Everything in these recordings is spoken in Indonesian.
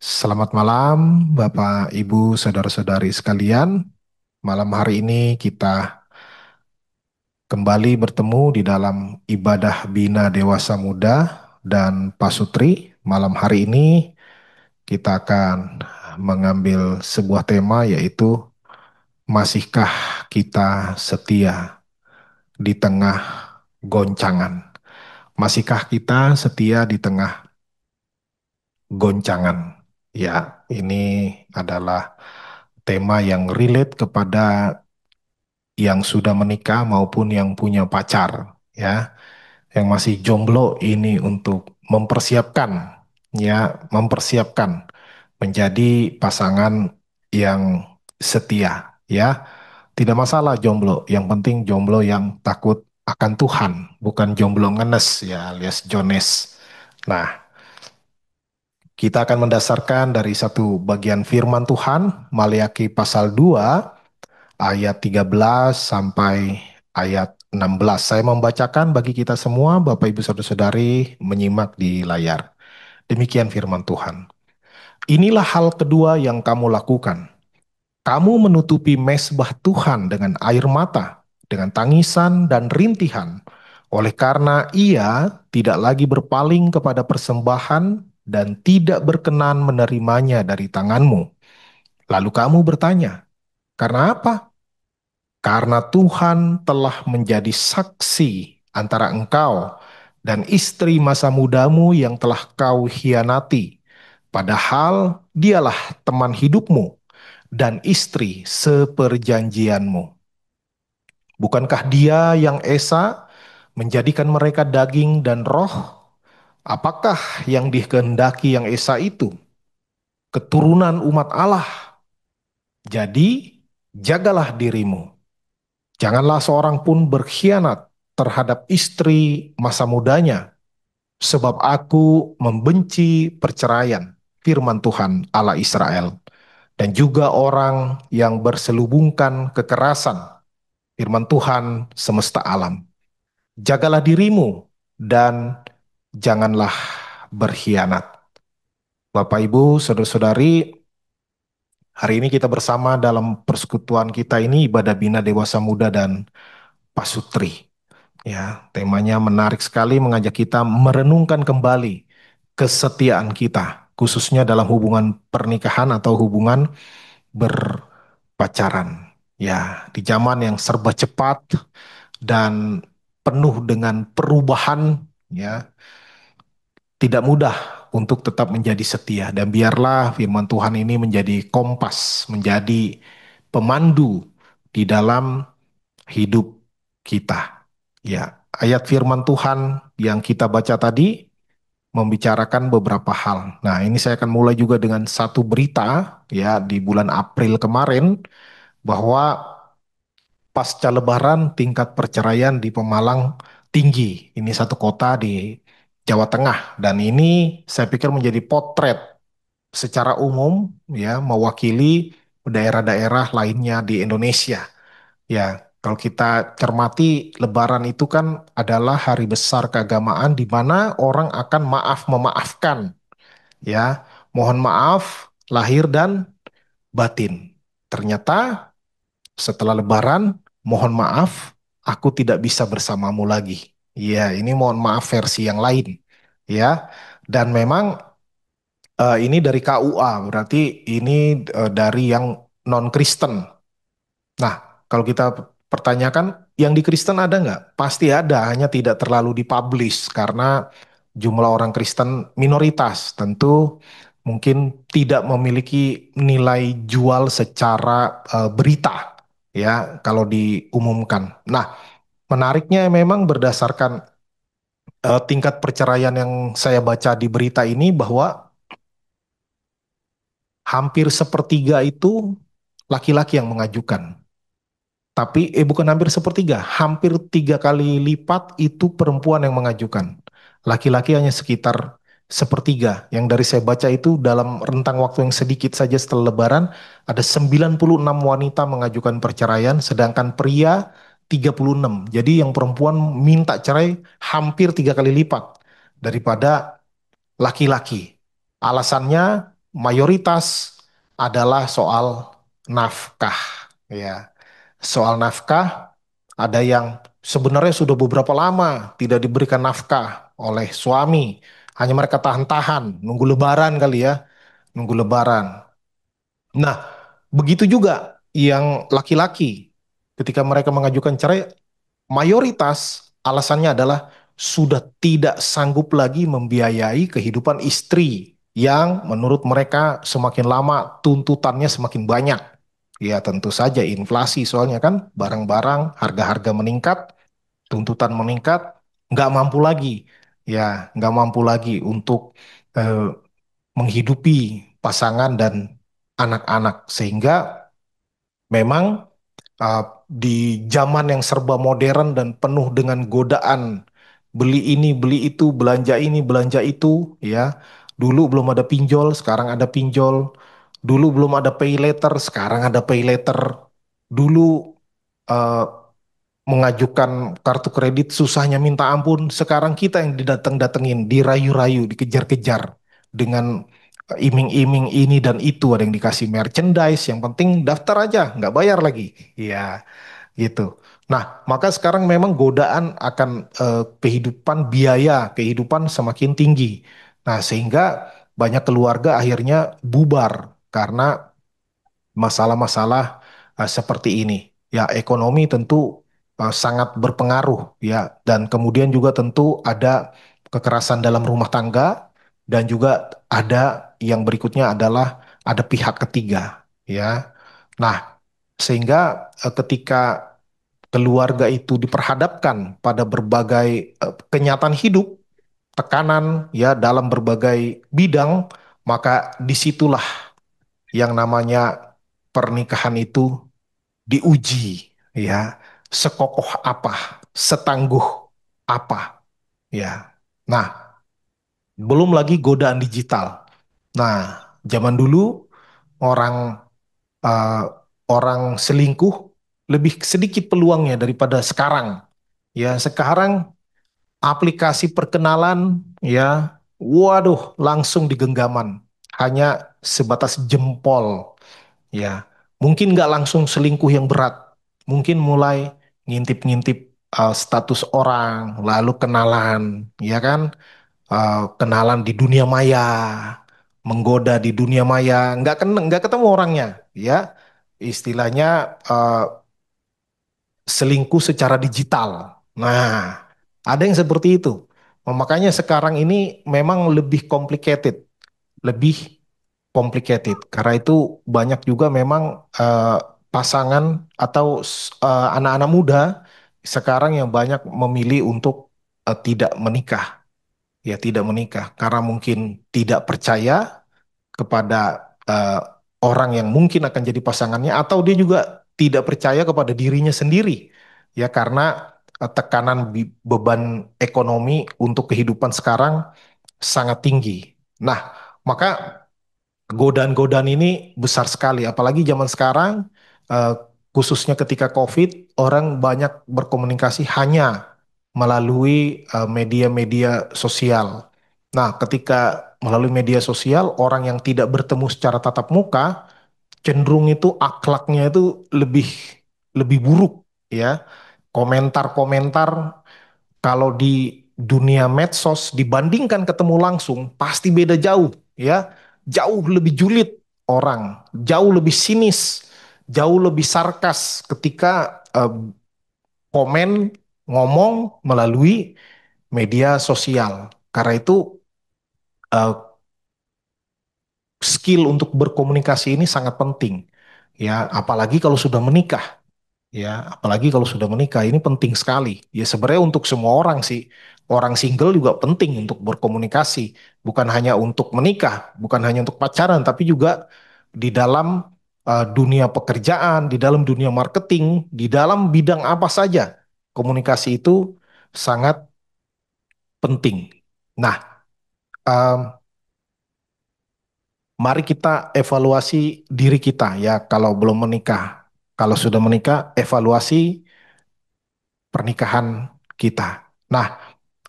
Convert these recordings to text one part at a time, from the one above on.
Selamat malam, Bapak, Ibu, saudara-saudari sekalian. Malam hari ini kita kembali bertemu di dalam ibadah Bina Dewasa Muda dan Pasutri. Malam hari ini kita akan mengambil sebuah tema, yaitu masihkah kita setia di tengah goncangan? Masihkah kita setia di tengah goncangan? Ya, ini adalah tema yang relate kepada yang sudah menikah maupun yang punya pacar, ya. Yang masih jomblo ini untuk mempersiapkan menjadi pasangan yang setia, ya. Tidak masalah jomblo, yang penting jomblo yang takut akan Tuhan, bukan jomblo ngenes, ya, alias Jones. Nah, kita akan mendasarkan dari satu bagian firman Tuhan, Maliaki pasal 2 ayat 13 sampai ayat 16. Saya membacakan bagi kita semua, Bapak Ibu Saudara-saudari, menyimak di layar. Demikian firman Tuhan. Inilah hal kedua yang kamu lakukan. Kamu menutupi mezbah Tuhan dengan air mata, dengan tangisan dan rintihan, oleh karena ia tidak lagi berpaling kepada persembahan dan tidak berkenan menerimanya dari tanganmu. Lalu kamu bertanya, karena apa? Karena Tuhan telah menjadi saksi antara engkau dan istri masa mudamu yang telah kau hianati, padahal dialah teman hidupmu dan istri seperjanjianmu. Bukankah dia yang esa menjadikan mereka daging dan roh? Apakah yang dikehendaki yang esa itu? Keturunan umat Allah. Jadi, jagalah dirimu. Janganlah seorang pun berkhianat terhadap istri masa mudanya, sebab aku membenci perceraian, firman Tuhan Allah Israel, dan juga orang yang berselubungkan kekerasan, firman Tuhan semesta alam. Jagalah dirimu dan janganlah berkhianat. Bapak, Ibu, saudara-saudari, hari ini kita bersama dalam persekutuan kita ini ibadah bina dewasa muda dan pasutri. Ya, temanya menarik sekali, mengajak kita merenungkan kembali kesetiaan kita, khususnya dalam hubungan pernikahan atau hubungan berpacaran. Ya, di zaman yang serba cepat dan penuh dengan perubahan, ya, tidak mudah untuk tetap menjadi setia. Dan biarlah firman Tuhan ini menjadi kompas, menjadi pemandu di dalam hidup kita. Ya, ayat firman Tuhan yang kita baca tadi membicarakan beberapa hal. Nah, ini saya akan mulai juga dengan satu berita ya di bulan April kemarin, bahwa pasca Lebaran tingkat perceraian di Pemalang tinggi. Ini satu kota di Jawa Tengah, dan ini saya pikir menjadi potret secara umum ya, mewakili daerah-daerah lainnya di Indonesia. Ya, kalau kita cermati, Lebaran itu kan adalah hari besar keagamaan di mana orang akan maaf memaafkan, ya, mohon maaf lahir dan batin. Ternyata setelah Lebaran, mohon maaf, aku tidak bisa bersamamu lagi. Ya, ini mohon maaf versi yang lain, ya. Dan memang ini dari KUA, berarti ini dari yang non Kristen. Nah, kalau kita pertanyakan, yang di Kristen ada nggak? Pasti ada, hanya tidak terlalu dipublish karena jumlah orang Kristen minoritas. Tentu mungkin tidak memiliki nilai jual secara berita, ya, kalau diumumkan. Nah, menariknya memang berdasarkan tingkat perceraian yang saya baca di berita ini, bahwa hampir sepertiga itu laki-laki yang mengajukan. Tapi bukan hampir sepertiga, hampir 3 kali lipat itu perempuan yang mengajukan. Laki-laki hanya sekitar sepertiga. Yang dari saya baca itu dalam rentang waktu yang sedikit saja setelah Lebaran, ada 96 wanita mengajukan perceraian, sedangkan pria 36. Jadi yang perempuan minta cerai hampir 3 kali lipat daripada laki-laki. Alasannya mayoritas adalah soal nafkah, ya. Soal nafkah, ada yang sebenarnya sudah beberapa lama tidak diberikan nafkah oleh suami, hanya mereka tahan-tahan, nunggu lebaran kali ya, nunggu lebaran. Nah, begitu juga yang laki-laki, ketika mereka mengajukan cerai, mayoritas alasannya adalah sudah tidak sanggup lagi membiayai kehidupan istri yang menurut mereka semakin lama tuntutannya semakin banyak. Ya tentu saja inflasi soalnya kan barang-barang harga-harga meningkat, tuntutan meningkat, nggak mampu lagi. Ya nggak mampu lagi untuk eh, menghidupi pasangan dan anak-anak sehingga memang di zaman yang serba modern dan penuh dengan godaan beli ini, beli itu, belanja ini, belanja itu, ya. Dulu belum ada pinjol, sekarang ada pinjol. Dulu belum ada pay later, sekarang ada pay later. Dulu eh, mengajukan kartu kredit susahnya minta ampun. Sekarang kita yang didateng-datengin, dirayu-rayu, dikejar-kejar dengan iming-iming ini dan itu. Ada yang dikasih merchandise, yang penting daftar aja, nggak bayar lagi. Ya, gitu. Nah, maka sekarang memang godaan akan kehidupan biaya, kehidupan semakin tinggi. Nah, sehingga banyak keluarga akhirnya bubar karena masalah-masalah seperti ini. Ya, ekonomi tentu sangat berpengaruh ya dan kemudian juga tentu ada kekerasan dalam rumah tangga dan juga ada yang berikutnya adalah ada pihak ketiga ya. Nah, sehingga ketika keluarga itu diperhadapkan pada berbagai kenyataan hidup, tekanan ya dalam berbagai bidang, maka disitulah yang namanya pernikahan itu diuji ya sekokoh apa, setangguh apa ya. Nah, belum lagi godaan digital. Nah, zaman dulu orang eh, orang selingkuh lebih sedikit peluangnya daripada sekarang. Ya, sekarang aplikasi perkenalan ya, waduh, langsung digenggaman. Hanya sebatas jempol. Ya, mungkin nggak langsung selingkuh yang berat. Mungkin mulai ngintip-ngintip status orang, lalu kenalan, ya kan? Kenalan di dunia maya, menggoda di dunia maya, nggak ketemu orangnya, ya. Istilahnya selingkuh secara digital. Nah, ada yang seperti itu. Makanya sekarang ini memang lebih complicated, lebih complicated. Karena itu banyak juga memang pasangan atau anak-anak muda sekarang yang banyak memilih untuk tidak menikah, ya tidak menikah karena mungkin tidak percaya kepada orang yang mungkin akan jadi pasangannya atau dia juga tidak percaya kepada dirinya sendiri, ya karena tekanan beban ekonomi untuk kehidupan sekarang sangat tinggi. Nah, maka godaan-godaan ini besar sekali, apalagi zaman sekarang, eh, khususnya ketika COVID, orang banyak berkomunikasi hanya melalui media-media sosial. Nah, ketika melalui media sosial, orang yang tidak bertemu secara tatap muka, cenderung itu akhlaknya itu lebih lebih buruk, ya. Komentar-komentar kalau di dunia medsos dibandingkan ketemu langsung pasti beda jauh ya. Jauh lebih julid orang, jauh lebih sinis, jauh lebih sarkas ketika komen ngomong melalui media sosial. Karena itu eh, skill untuk berkomunikasi ini sangat penting. Ya, apalagi kalau sudah menikah. Ya, apalagi kalau sudah menikah, ini penting sekali. Ya, sebenarnya untuk semua orang sih. Orang single juga penting untuk berkomunikasi. Bukan hanya untuk menikah, bukan hanya untuk pacaran, tapi juga di dalam dunia pekerjaan, di dalam dunia marketing, di dalam bidang apa saja. Komunikasi itu sangat penting. Nah, em, mari kita evaluasi diri kita ya kalau belum menikah. Kalau sudah menikah, evaluasi pernikahan kita. Nah,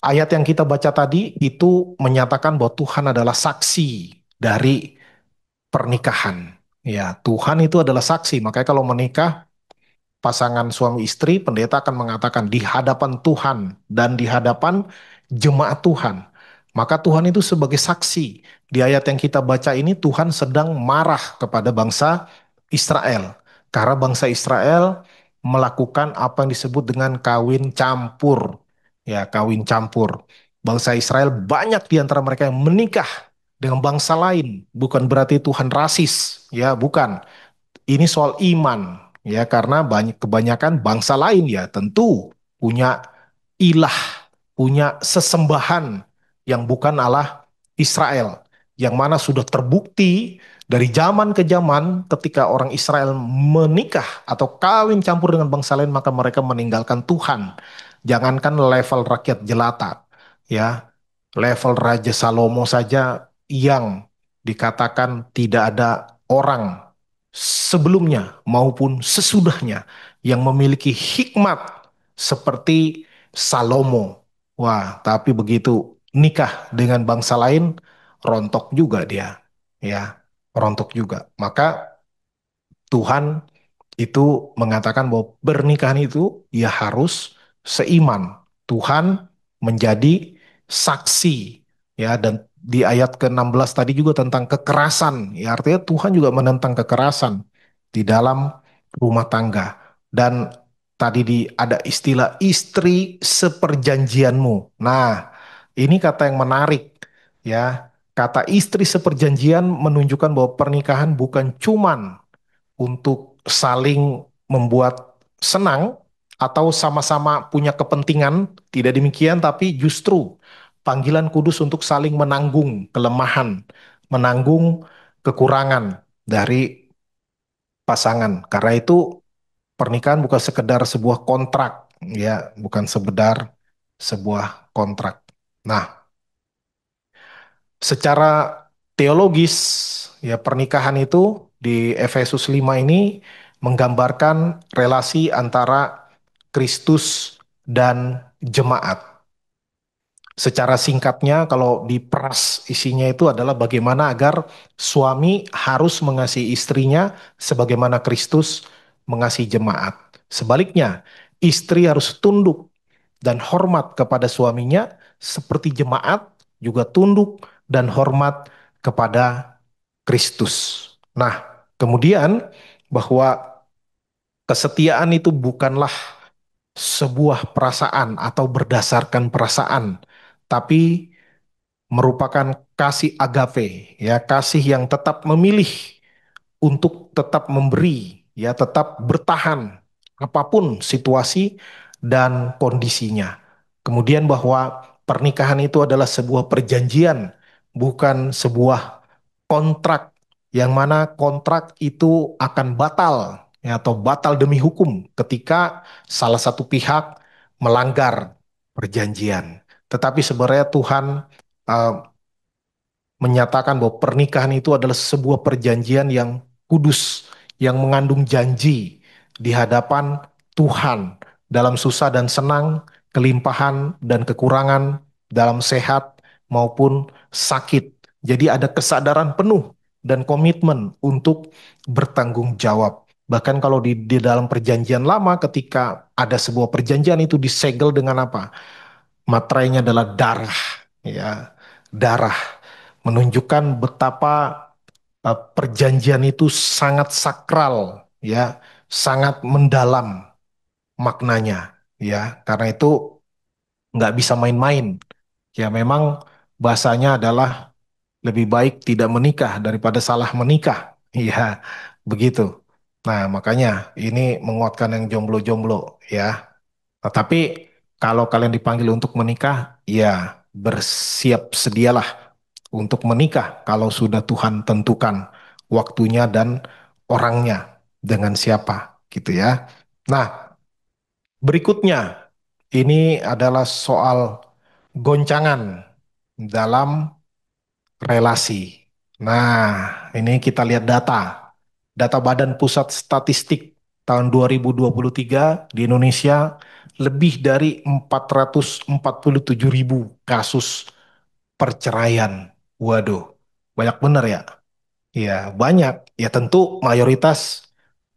ayat yang kita baca tadi itu menyatakan bahwa Tuhan adalah saksi dari pernikahan. Ya, Tuhan itu adalah saksi. Makanya kalau menikah, pasangan suami istri, pendeta akan mengatakan di hadapan Tuhan dan di hadapan jemaat Tuhan. Maka Tuhan itu sebagai saksi. Di ayat yang kita baca ini Tuhan sedang marah kepada bangsa Israel. Karena bangsa Israel melakukan apa yang disebut dengan kawin campur. Ya, kawin campur. Bangsa Israel banyak di antara mereka yang menikah dengan bangsa lain. Bukan berarti Tuhan rasis, ya, bukan. Ini soal iman, ya, karena banyak kebanyakan bangsa lain ya tentu punya ilah, punya sesembahan yang bukan Allah Israel, yang mana sudah terbukti dari zaman ke zaman ketika orang Israel menikah atau kawin campur dengan bangsa lain maka mereka meninggalkan Tuhan. Jangankan level rakyat jelata, ya, level Raja Salomo saja yang dikatakan tidak ada orang sebelumnya maupun sesudahnya yang memiliki hikmat seperti Salomo. Wah, tapi begitu nikah dengan bangsa lain, rontok juga dia. Ya, rontok juga. Maka Tuhan itu mengatakan bahwa pernikahan itu ya harus seiman. Tuhan menjadi saksi, ya, dan di ayat ke-16 tadi juga tentang kekerasan. Ya, artinya Tuhan juga menentang kekerasan di dalam rumah tangga. Dan tadi ada istilah istri seperjanjianmu. Nah, ini kata yang menarik, ya. Kata istri seperjanjian menunjukkan bahwa pernikahan bukan cuman untuk saling membuat senang atau sama-sama punya kepentingan, tidak demikian, tapi justru panggilan kudus untuk saling menanggung kelemahan, menanggung kekurangan dari pasangan. Karena itu pernikahan bukan sekedar sebuah kontrak, ya, bukan sekedar sebuah kontrak. Nah, secara teologis, ya, pernikahan itu di Efesus 5 ini menggambarkan relasi antara Kristus dan jemaat. Secara singkatnya, kalau diperas isinya itu adalah bagaimana agar suami harus mengasihi istrinya sebagaimana Kristus mengasihi jemaat. Sebaliknya, istri harus tunduk dan hormat kepada suaminya seperti jemaat juga tunduk dan hormat kepada Kristus. Nah, kemudian bahwa kesetiaan itu bukanlah sebuah perasaan atau berdasarkan perasaan, tapi merupakan kasih agape, ya, kasih yang tetap memilih untuk tetap memberi, ya, tetap bertahan apapun situasi dan kondisinya. Kemudian bahwa pernikahan itu adalah sebuah perjanjian, bukan sebuah kontrak, yang mana kontrak itu akan batal, ya, atau batal demi hukum ketika salah satu pihak melanggar perjanjian. Tetapi sebenarnya Tuhan uh, menyatakan bahwa pernikahan itu adalah sebuah perjanjian yang kudus, yang mengandung janji di hadapan Tuhan dalam susah dan senang, kelimpahan dan kekurangan, dalam sehat maupun sakit. Jadi ada kesadaran penuh dan komitmen untuk bertanggung jawab. Bahkan kalau di dalam perjanjian lama ketika ada sebuah perjanjian itu disegel dengan apa? Materainya adalah darah, ya, darah menunjukkan betapa perjanjian itu sangat sakral, ya, sangat mendalam maknanya, ya, karena itu nggak bisa main-main. Ya, memang bahasanya adalah lebih baik tidak menikah daripada salah menikah, ya, begitu. Nah, makanya ini menguatkan yang jomblo-jomblo, ya. Tetapi kalau kalian dipanggil untuk menikah, ya bersiap sedialah untuk menikah kalau sudah Tuhan tentukan waktunya dan orangnya dengan siapa, gitu ya. Nah, berikutnya ini adalah soal goncangan dalam relasi. Nah, ini kita lihat data. Data Badan Pusat Statistik tahun 2023 di Indonesia lebih dari 447 ribu kasus perceraian. Waduh, banyak bener ya. Ya, banyak. Ya tentu mayoritas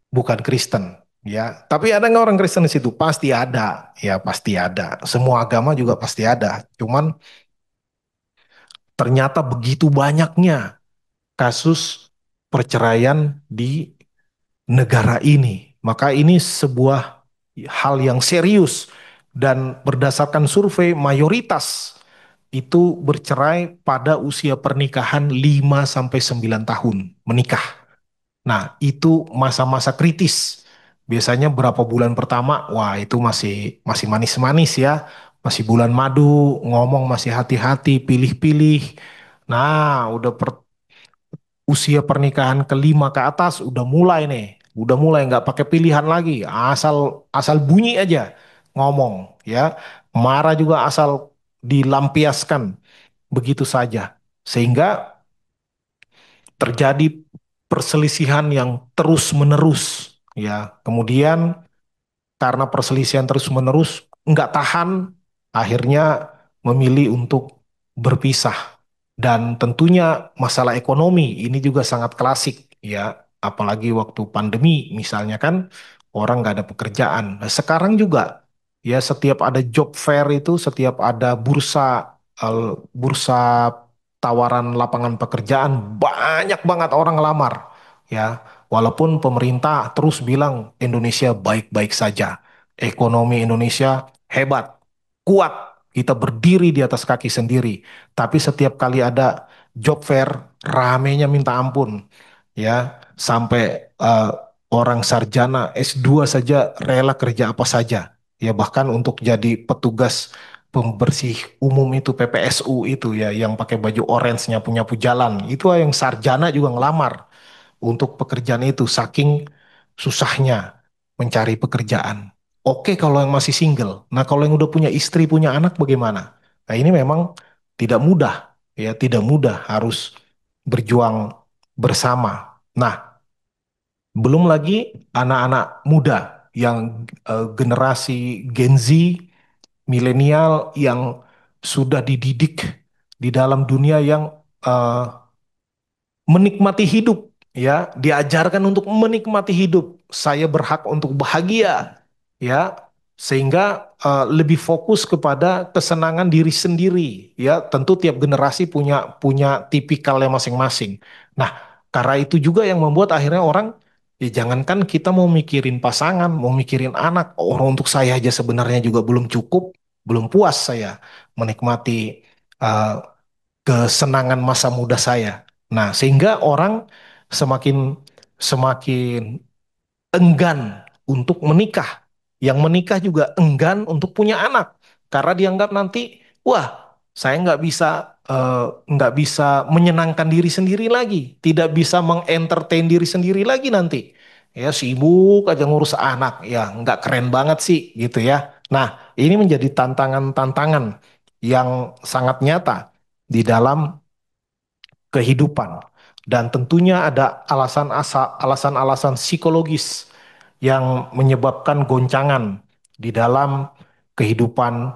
bukan Kristen. Ya, tapi ada nggak orang Kristen di situ? Pasti ada. Ya, pasti ada. Semua agama juga pasti ada. Cuman ternyata begitu banyaknya kasus perceraian di negara ini. Maka ini sebuah hal yang serius dan berdasarkan survei mayoritas itu bercerai pada usia pernikahan 5 sampai 9 tahun menikah. Nah, itu masa-masa kritis. Biasanya berapa bulan pertama, wah itu masih masih manis-manis ya. Masih bulan madu, ngomong masih hati-hati, pilih-pilih. Nah, usia pernikahan kelima ke atas udah mulai nih, udah mulai nggak pakai pilihan lagi, asal asal bunyi aja ngomong ya, marah juga asal dilampiaskan begitu saja, sehingga terjadi perselisihan yang terus menerus ya. Kemudian karena perselisihan terus-menerus nggak tahan, akhirnya memilih untuk berpisah. Dan tentunya masalah ekonomi ini juga sangat klasik ya, apalagi waktu pandemi misalnya kan orang nggak ada pekerjaan. Nah, sekarang juga ya setiap ada job fair itu, setiap ada bursa tawaran lapangan pekerjaan banyak banget orang ngelamar ya. Walaupun pemerintah terus bilang Indonesia baik-baik saja. Ekonomi Indonesia hebat, kuat, kita berdiri di atas kaki sendiri. Tapi setiap kali ada job fair, ramenya minta ampun. Ya, sampai orang sarjana S2 saja rela kerja apa saja. Ya, bahkan untuk jadi petugas pembersih umum itu PPSU itu ya yang pakai baju orange nyapu-nyapu jalan. Itu yang sarjana juga ngelamar untuk pekerjaan itu saking susahnya mencari pekerjaan. Oke kalau yang masih single. Nah kalau yang udah punya istri, punya anak bagaimana? Nah ini memang tidak mudah ya, tidak mudah harus berjuang bersama. Nah, belum lagi anak-anak muda yang generasi Gen Z, milenial yang sudah dididik di dalam dunia yang eh, menikmati hidup ya, diajarkan untuk menikmati hidup. Saya berhak untuk bahagia ya, sehingga lebih fokus kepada kesenangan diri sendiri ya. Tentu tiap generasi punya punya tipikalnya masing-masing. Nah, karena itu juga yang membuat akhirnya orang ya jangankan kita mau mikirin pasangan, mau mikirin anak, orang untuk saya aja sebenarnya juga belum cukup, belum puas saya menikmati eh, kesenangan masa muda saya. Nah, sehingga orang semakin semakin enggan untuk menikah. Yang menikah juga enggan untuk punya anak karena dianggap nanti, wah, saya nggak bisa menyenangkan diri sendiri lagi, tidak bisa mengentertain diri sendiri lagi nanti. Ya sibuk aja ngurus anak, ya nggak keren banget sih gitu ya. Nah, ini menjadi tantangan-tantangan yang sangat nyata di dalam kehidupan. Dan tentunya ada alasan-alasan psikologis yang menyebabkan goncangan di dalam kehidupan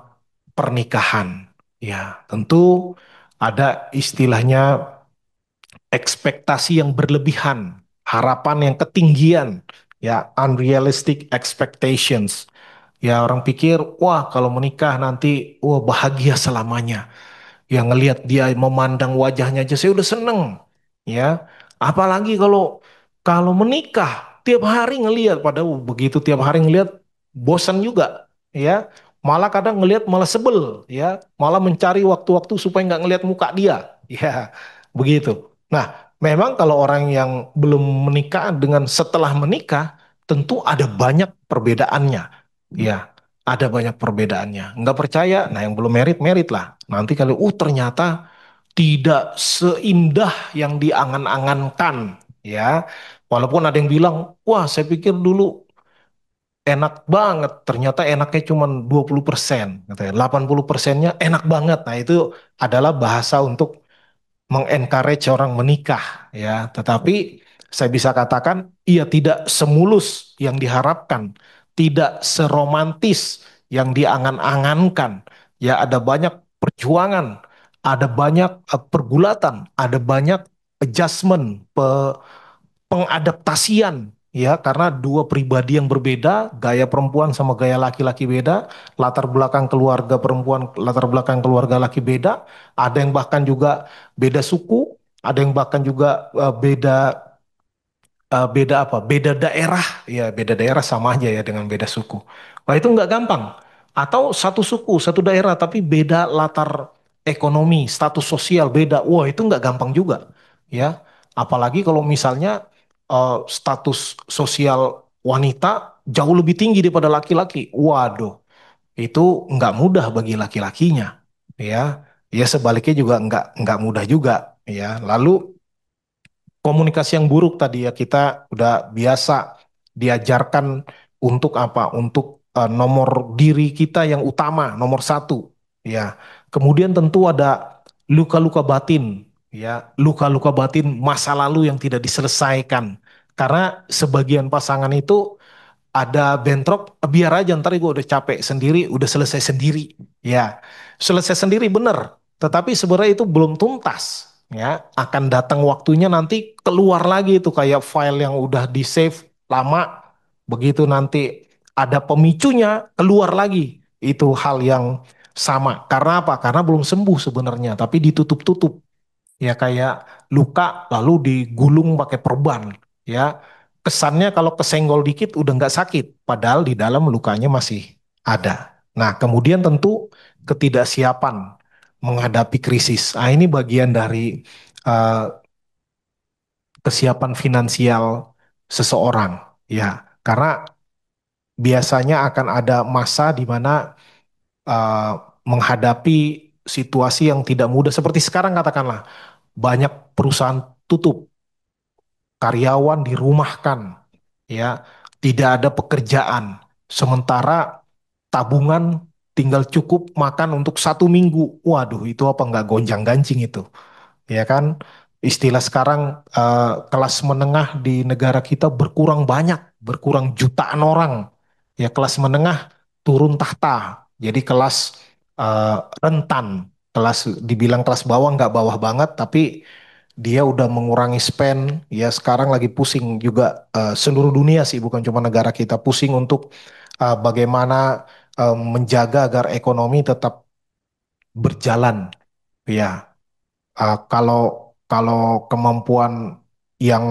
pernikahan. Ya, tentu ada istilahnya ekspektasi yang berlebihan, harapan yang ketinggian, ya, unrealistic expectations. Ya, orang pikir, wah, kalau menikah nanti, wah, bahagia selamanya. Yang ngelihat dia memandang wajahnya aja saya udah seneng ya, apalagi kalau kalau menikah tiap hari ngelihat, padahal begitu tiap hari ngelihat bosan juga ya, malah kadang ngelihat malah sebel ya, malah mencari waktu-waktu supaya nggak ngelihat muka dia ya, begitu. Nah memang kalau orang yang belum menikah dengan setelah menikah tentu ada banyak perbedaannya ya, ada banyak perbedaannya. Nggak percaya? Nah, yang belum merit, merit lah. Nanti kalau, ternyata tidak seindah yang diangan-angankan, ya. Walaupun ada yang bilang, wah, saya pikir dulu enak banget. Ternyata enaknya cuma 20%, katanya. 80%-nya enak banget. Nah, itu adalah bahasa untuk mengencourage orang menikah ya. Tetapi saya bisa katakan ia tidak semulus yang diharapkan, tidak seromantis yang diangan-angankan. Ya ada banyak perjuangan, ada banyak pergulatan, ada banyak adjustment, pengadaptasian ya karena dua pribadi yang berbeda, gaya perempuan sama gaya laki-laki beda, latar belakang keluarga perempuan, latar belakang keluarga laki beda, ada yang bahkan juga beda suku, ada yang bahkan juga beda apa? Beda daerah, ya beda daerah sama aja ya dengan beda suku. Wah itu nggak gampang. Atau satu suku, satu daerah, tapi beda latar ekonomi, status sosial beda. Wah itu nggak gampang juga, ya. Apalagi kalau misalnya status sosial wanita jauh lebih tinggi daripada laki-laki. Waduh, itu nggak mudah bagi laki-lakinya, ya. Ya sebaliknya juga nggak mudah juga, ya. Lalu komunikasi yang buruk tadi ya kita udah biasa diajarkan untuk apa? Untuk nomor diri kita yang utama, nomor satu, ya. Kemudian tentu ada luka-luka batin, ya, luka-luka batin masa lalu yang tidak diselesaikan. Karena sebagian pasangan itu ada bentrok, biar aja ntar gue udah capek sendiri, udah selesai sendiri. Ya, selesai sendiri bener. Tetapi sebenarnya itu belum tuntas. Ya, akan datang waktunya nanti keluar lagi itu kayak file yang udah di save lama. Begitu nanti ada pemicunya, keluar lagi. Itu hal yang sama. Karena apa? Karena belum sembuh sebenarnya, tapi ditutup-tutup. Ya kayak luka lalu digulung pakai perban. Ya kesannya kalau kesenggol dikit udah nggak sakit, padahal di dalam lukanya masih ada. Nah kemudian tentu ketidaksiapan menghadapi krisis. Ah ini bagian dari eh, kesiapan finansial seseorang. Ya karena biasanya akan ada masa di mana eh, menghadapi situasi yang tidak mudah seperti sekarang katakanlah banyak perusahaan tutup, karyawan dirumahkan, ya, tidak ada pekerjaan. Sementara tabungan tinggal cukup makan untuk 1 minggu. Waduh, itu apa nggak gonjang-ganjing itu, ya kan? Istilah sekarang kelas menengah di negara kita berkurang banyak, berkurang jutaan orang. Ya kelas menengah turun tahta, jadi kelas rentan, kelas dibilang kelas bawah nggak bawah banget, tapi dia udah mengurangi spend. Ya sekarang lagi pusing juga seluruh dunia sih, bukan cuma negara kita pusing untuk bagaimana menjaga agar ekonomi tetap berjalan. Ya, kalau kalau kemampuan yang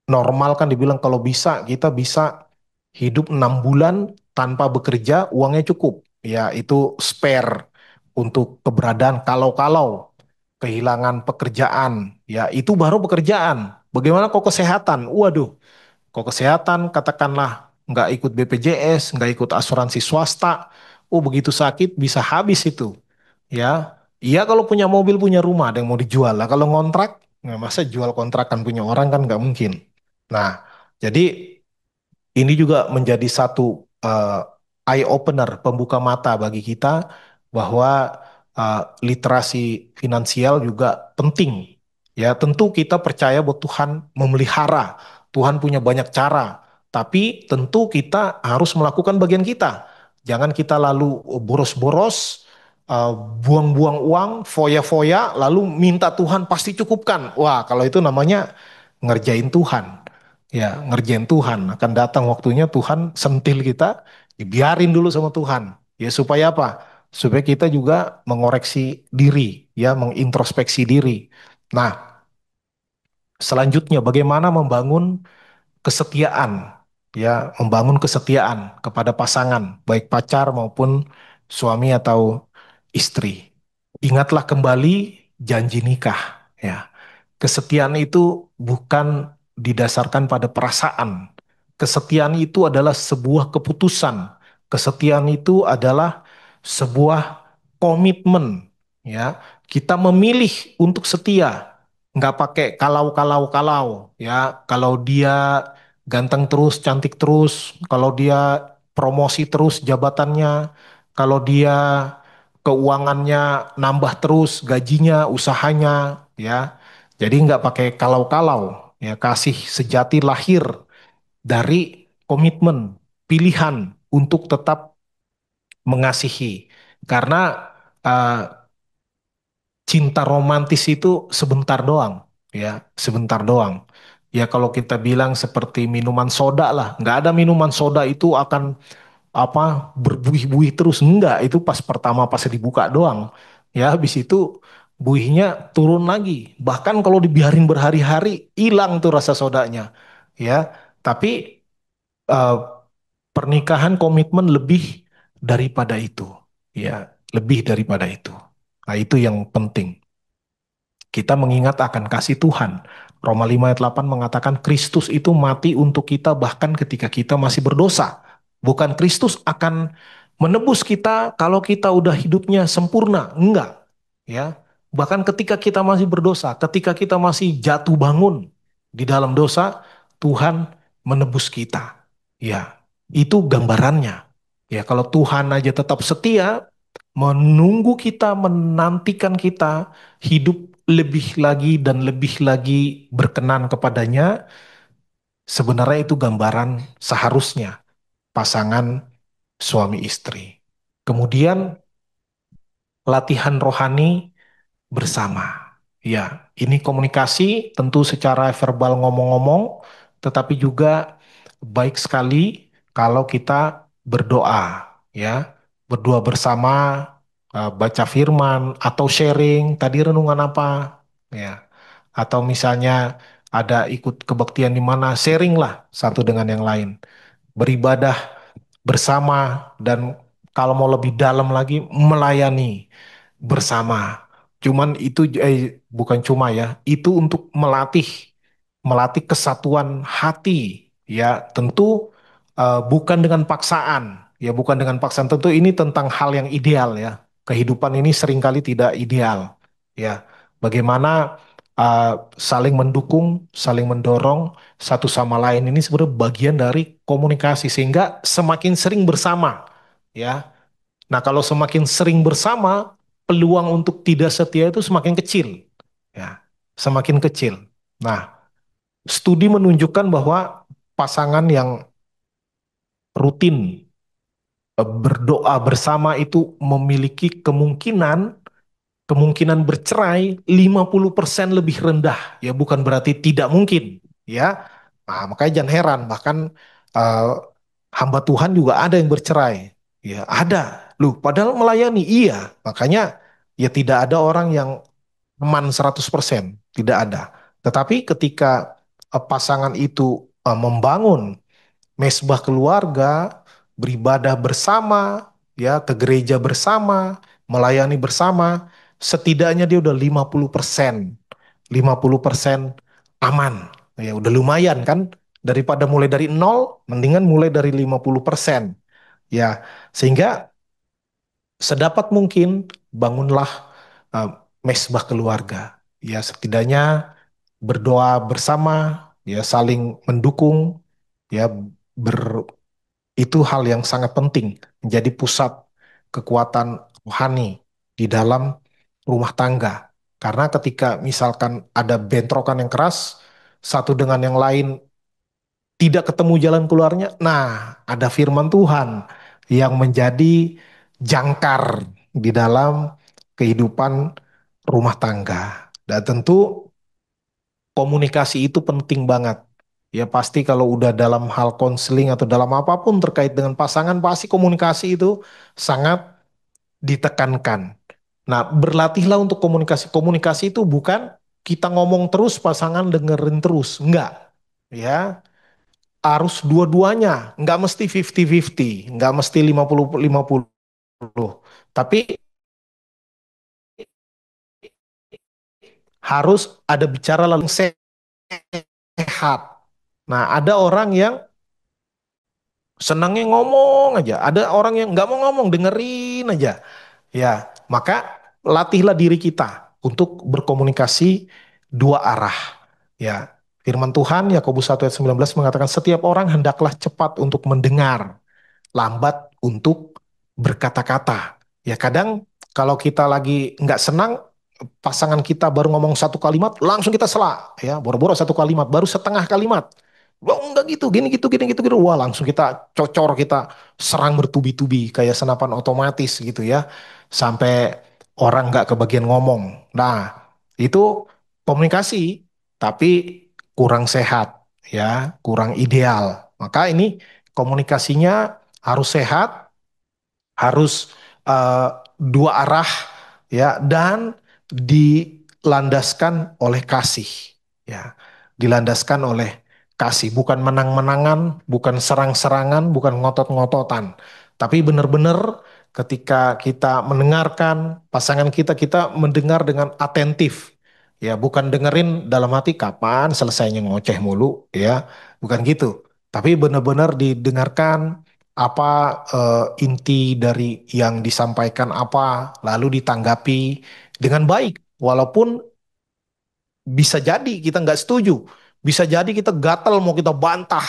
normal kan dibilang kalau bisa kita bisa hidup 6 bulan tanpa bekerja, uangnya cukup. Ya, itu spare untuk keberadaan kalau-kalau kehilangan pekerjaan. Ya, itu baru pekerjaan. Bagaimana kok kesehatan? Waduh, kok kesehatan katakanlah nggak ikut BPJS, nggak ikut asuransi swasta. Oh, begitu sakit bisa habis itu. Ya, iya kalau punya mobil, punya rumah, ada yang mau dijual lah. Kalau ngontrak, nggak masa jual kontrakan punya orang kan nggak mungkin. Nah, jadi ini juga menjadi satu eye opener, pembuka mata bagi kita bahwa literasi finansial juga penting. Ya, tentu kita percaya bahwa Tuhan memelihara, Tuhan punya banyak cara, tapi tentu kita harus melakukan bagian kita. Jangan kita lalu boros-boros, buang-buang uang, foya-foya, lalu minta Tuhan pasti cukupkan. Wah, kalau itu namanya ngerjain Tuhan. Ya, ngerjain Tuhan. Akan datang waktunya Tuhan sentil kita, dibiarin dulu sama Tuhan. Ya, supaya apa? Supaya kita juga mengoreksi diri, ya, mengintrospeksi diri. Nah, selanjutnya bagaimana membangun kesetiaan, ya, membangun kesetiaan kepada pasangan, baik pacar maupun suami atau istri. Ingatlah kembali janji nikah, ya. Kesetiaan itu bukan didasarkan pada perasaan. Kesetiaan itu adalah sebuah keputusan. Kesetiaan itu adalah sebuah komitmen, ya. Kita memilih untuk setia, nggak pakai kalau, ya. Kalau dia ganteng terus, cantik terus, kalau dia promosi terus jabatannya, kalau dia keuangannya nambah terus, gajinya, usahanya, ya. Jadi nggak pakai kalau-kalau, ya. Kasih sejati lahir dari komitmen, pilihan untuk tetap mengasihi. Karena uh, cinta romantis itu sebentar doang. ya, sebentar doang. Ya kalau kita bilang seperti minuman soda lah, nggak ada minuman soda itu akan apa berbuih-buih terus, enggak, itu pas pertama pas dibuka doang. Ya habis itu buihnya turun lagi. Bahkan kalau dibiarin berhari-hari hilang tuh rasa sodanya. Ya, tapi eh, pernikahan komitmen lebih daripada itu. Ya, lebih daripada itu. Nah, itu yang penting. Kita mengingat akan kasih Tuhan. Roma 5 ayat 8 mengatakan Kristus itu mati untuk kita bahkan ketika kita masih berdosa. Bukan Kristus akan menebus kita kalau kita udah hidupnya sempurna. Enggak. Ya. Bahkan ketika kita masih berdosa, ketika kita masih jatuh bangun di dalam dosa, Tuhan menebus kita. Ya, itu gambarannya. Ya, kalau Tuhan aja tetap setia, menunggu kita, menantikan kita hidup lebih lagi dan lebih lagi berkenan kepadanya, sebenarnya itu gambaran seharusnya pasangan suami istri. Kemudian latihan rohani bersama. Ya, ini komunikasi tentu secara verbal ngomong-ngomong, tetapi juga baik sekali kalau kita berdoa, ya, berdoa bersama, baca firman atau sharing. Tadi renungan apa, ya, atau misalnya ada ikut kebaktian di mana sharing lah satu dengan yang lain, beribadah bersama, dan kalau mau lebih dalam lagi melayani bersama. Cuman itu bukan cuma ya, itu untuk melatih melatih kesatuan hati, ya tentu bukan dengan paksaan, ya bukan dengan paksaan, tentu ini tentang hal yang ideal ya. Kehidupan ini seringkali tidak ideal, ya. Bagaimana saling mendukung, saling mendorong satu sama lain ini sebenarnya bagian dari komunikasi sehingga semakin sering bersama, ya. Nah, kalau semakin sering bersama, peluang untuk tidak setia itu semakin kecil. Ya, semakin kecil. Nah, studi menunjukkan bahwa pasangan yang rutin berdoa bersama itu memiliki kemungkinan kemungkinan bercerai 50% lebih rendah. Ya, bukan berarti tidak mungkin, ya. Nah, makanya jangan heran, bahkan eh, hamba Tuhan juga ada yang bercerai. Ya, ada. Loh, padahal melayani, iya. Makanya ya tidak ada orang yang aman 100%, tidak ada. Tetapi ketika pasangan itu membangun mesbah keluarga, beribadah bersama, ya ke gereja bersama, melayani bersama, setidaknya dia udah 50% aman. Ya udah lumayan kan, daripada mulai dari nol, mendingan mulai dari 50%. Ya, sehingga sedapat mungkin bangunlah uh, mesbah keluarga. Ya setidaknya berdoa bersama, ya saling mendukung, ya ber, itu hal yang sangat penting, menjadi pusat kekuatan rohani di dalam rumah tangga. Karena ketika misalkan ada bentrokan yang keras, satu dengan yang lain tidak ketemu jalan keluarnya, nah ada firman Tuhan yang menjadi jangkar di dalam kehidupan rumah tangga. Dan tentu komunikasi itu penting banget. Ya pasti kalau udah dalam hal konseling atau dalam apapun terkait dengan pasangan, pasti komunikasi itu sangat ditekankan. Nah, berlatihlah untuk komunikasi. Komunikasi itu bukan kita ngomong terus, pasangan dengerin terus. Enggak. Ya, harus dua-duanya. Enggak mesti 50-50, enggak mesti 50-50. Tapi harus ada bicara lalu sehat. Nah, ada orang yang senangnya ngomong aja. Ada orang yang nggak mau ngomong, dengerin aja. Ya, maka latihlah diri kita untuk berkomunikasi dua arah. Ya, firman Tuhan Yakobus 1 ayat 19 mengatakan setiap orang hendaklah cepat untuk mendengar, lambat untuk berkata-kata. Ya, kadang kalau kita lagi nggak senang, pasangan kita baru ngomong satu kalimat, langsung kita sela, ya, boro-boro satu kalimat, baru setengah kalimat. Oh, enggak gitu, gini gitu, gini gitu, gitu. Wah, langsung kita cocor, kita serang bertubi-tubi kayak senapan otomatis gitu ya, sampai orang nggak kebagian ngomong. Nah, itu komunikasi. tapi kurang sehat, ya, kurang ideal. Maka ini komunikasinya harus sehat, harus eh, dua arah, ya, dan dilandaskan oleh kasih, ya, dilandaskan oleh kasih, bukan menang-menangan, bukan serang-serangan, bukan ngotot-ngototan, tapi benar-benar ketika kita mendengarkan pasangan kita, kita mendengar dengan atentif, ya, bukan dengerin dalam hati kapan selesainya ngoceh mulu, ya, bukan gitu, tapi benar-benar didengarkan apa inti dari yang disampaikan apa, lalu ditanggapi dengan baik, walaupun bisa jadi kita nggak setuju, bisa jadi kita gatal mau kita bantah,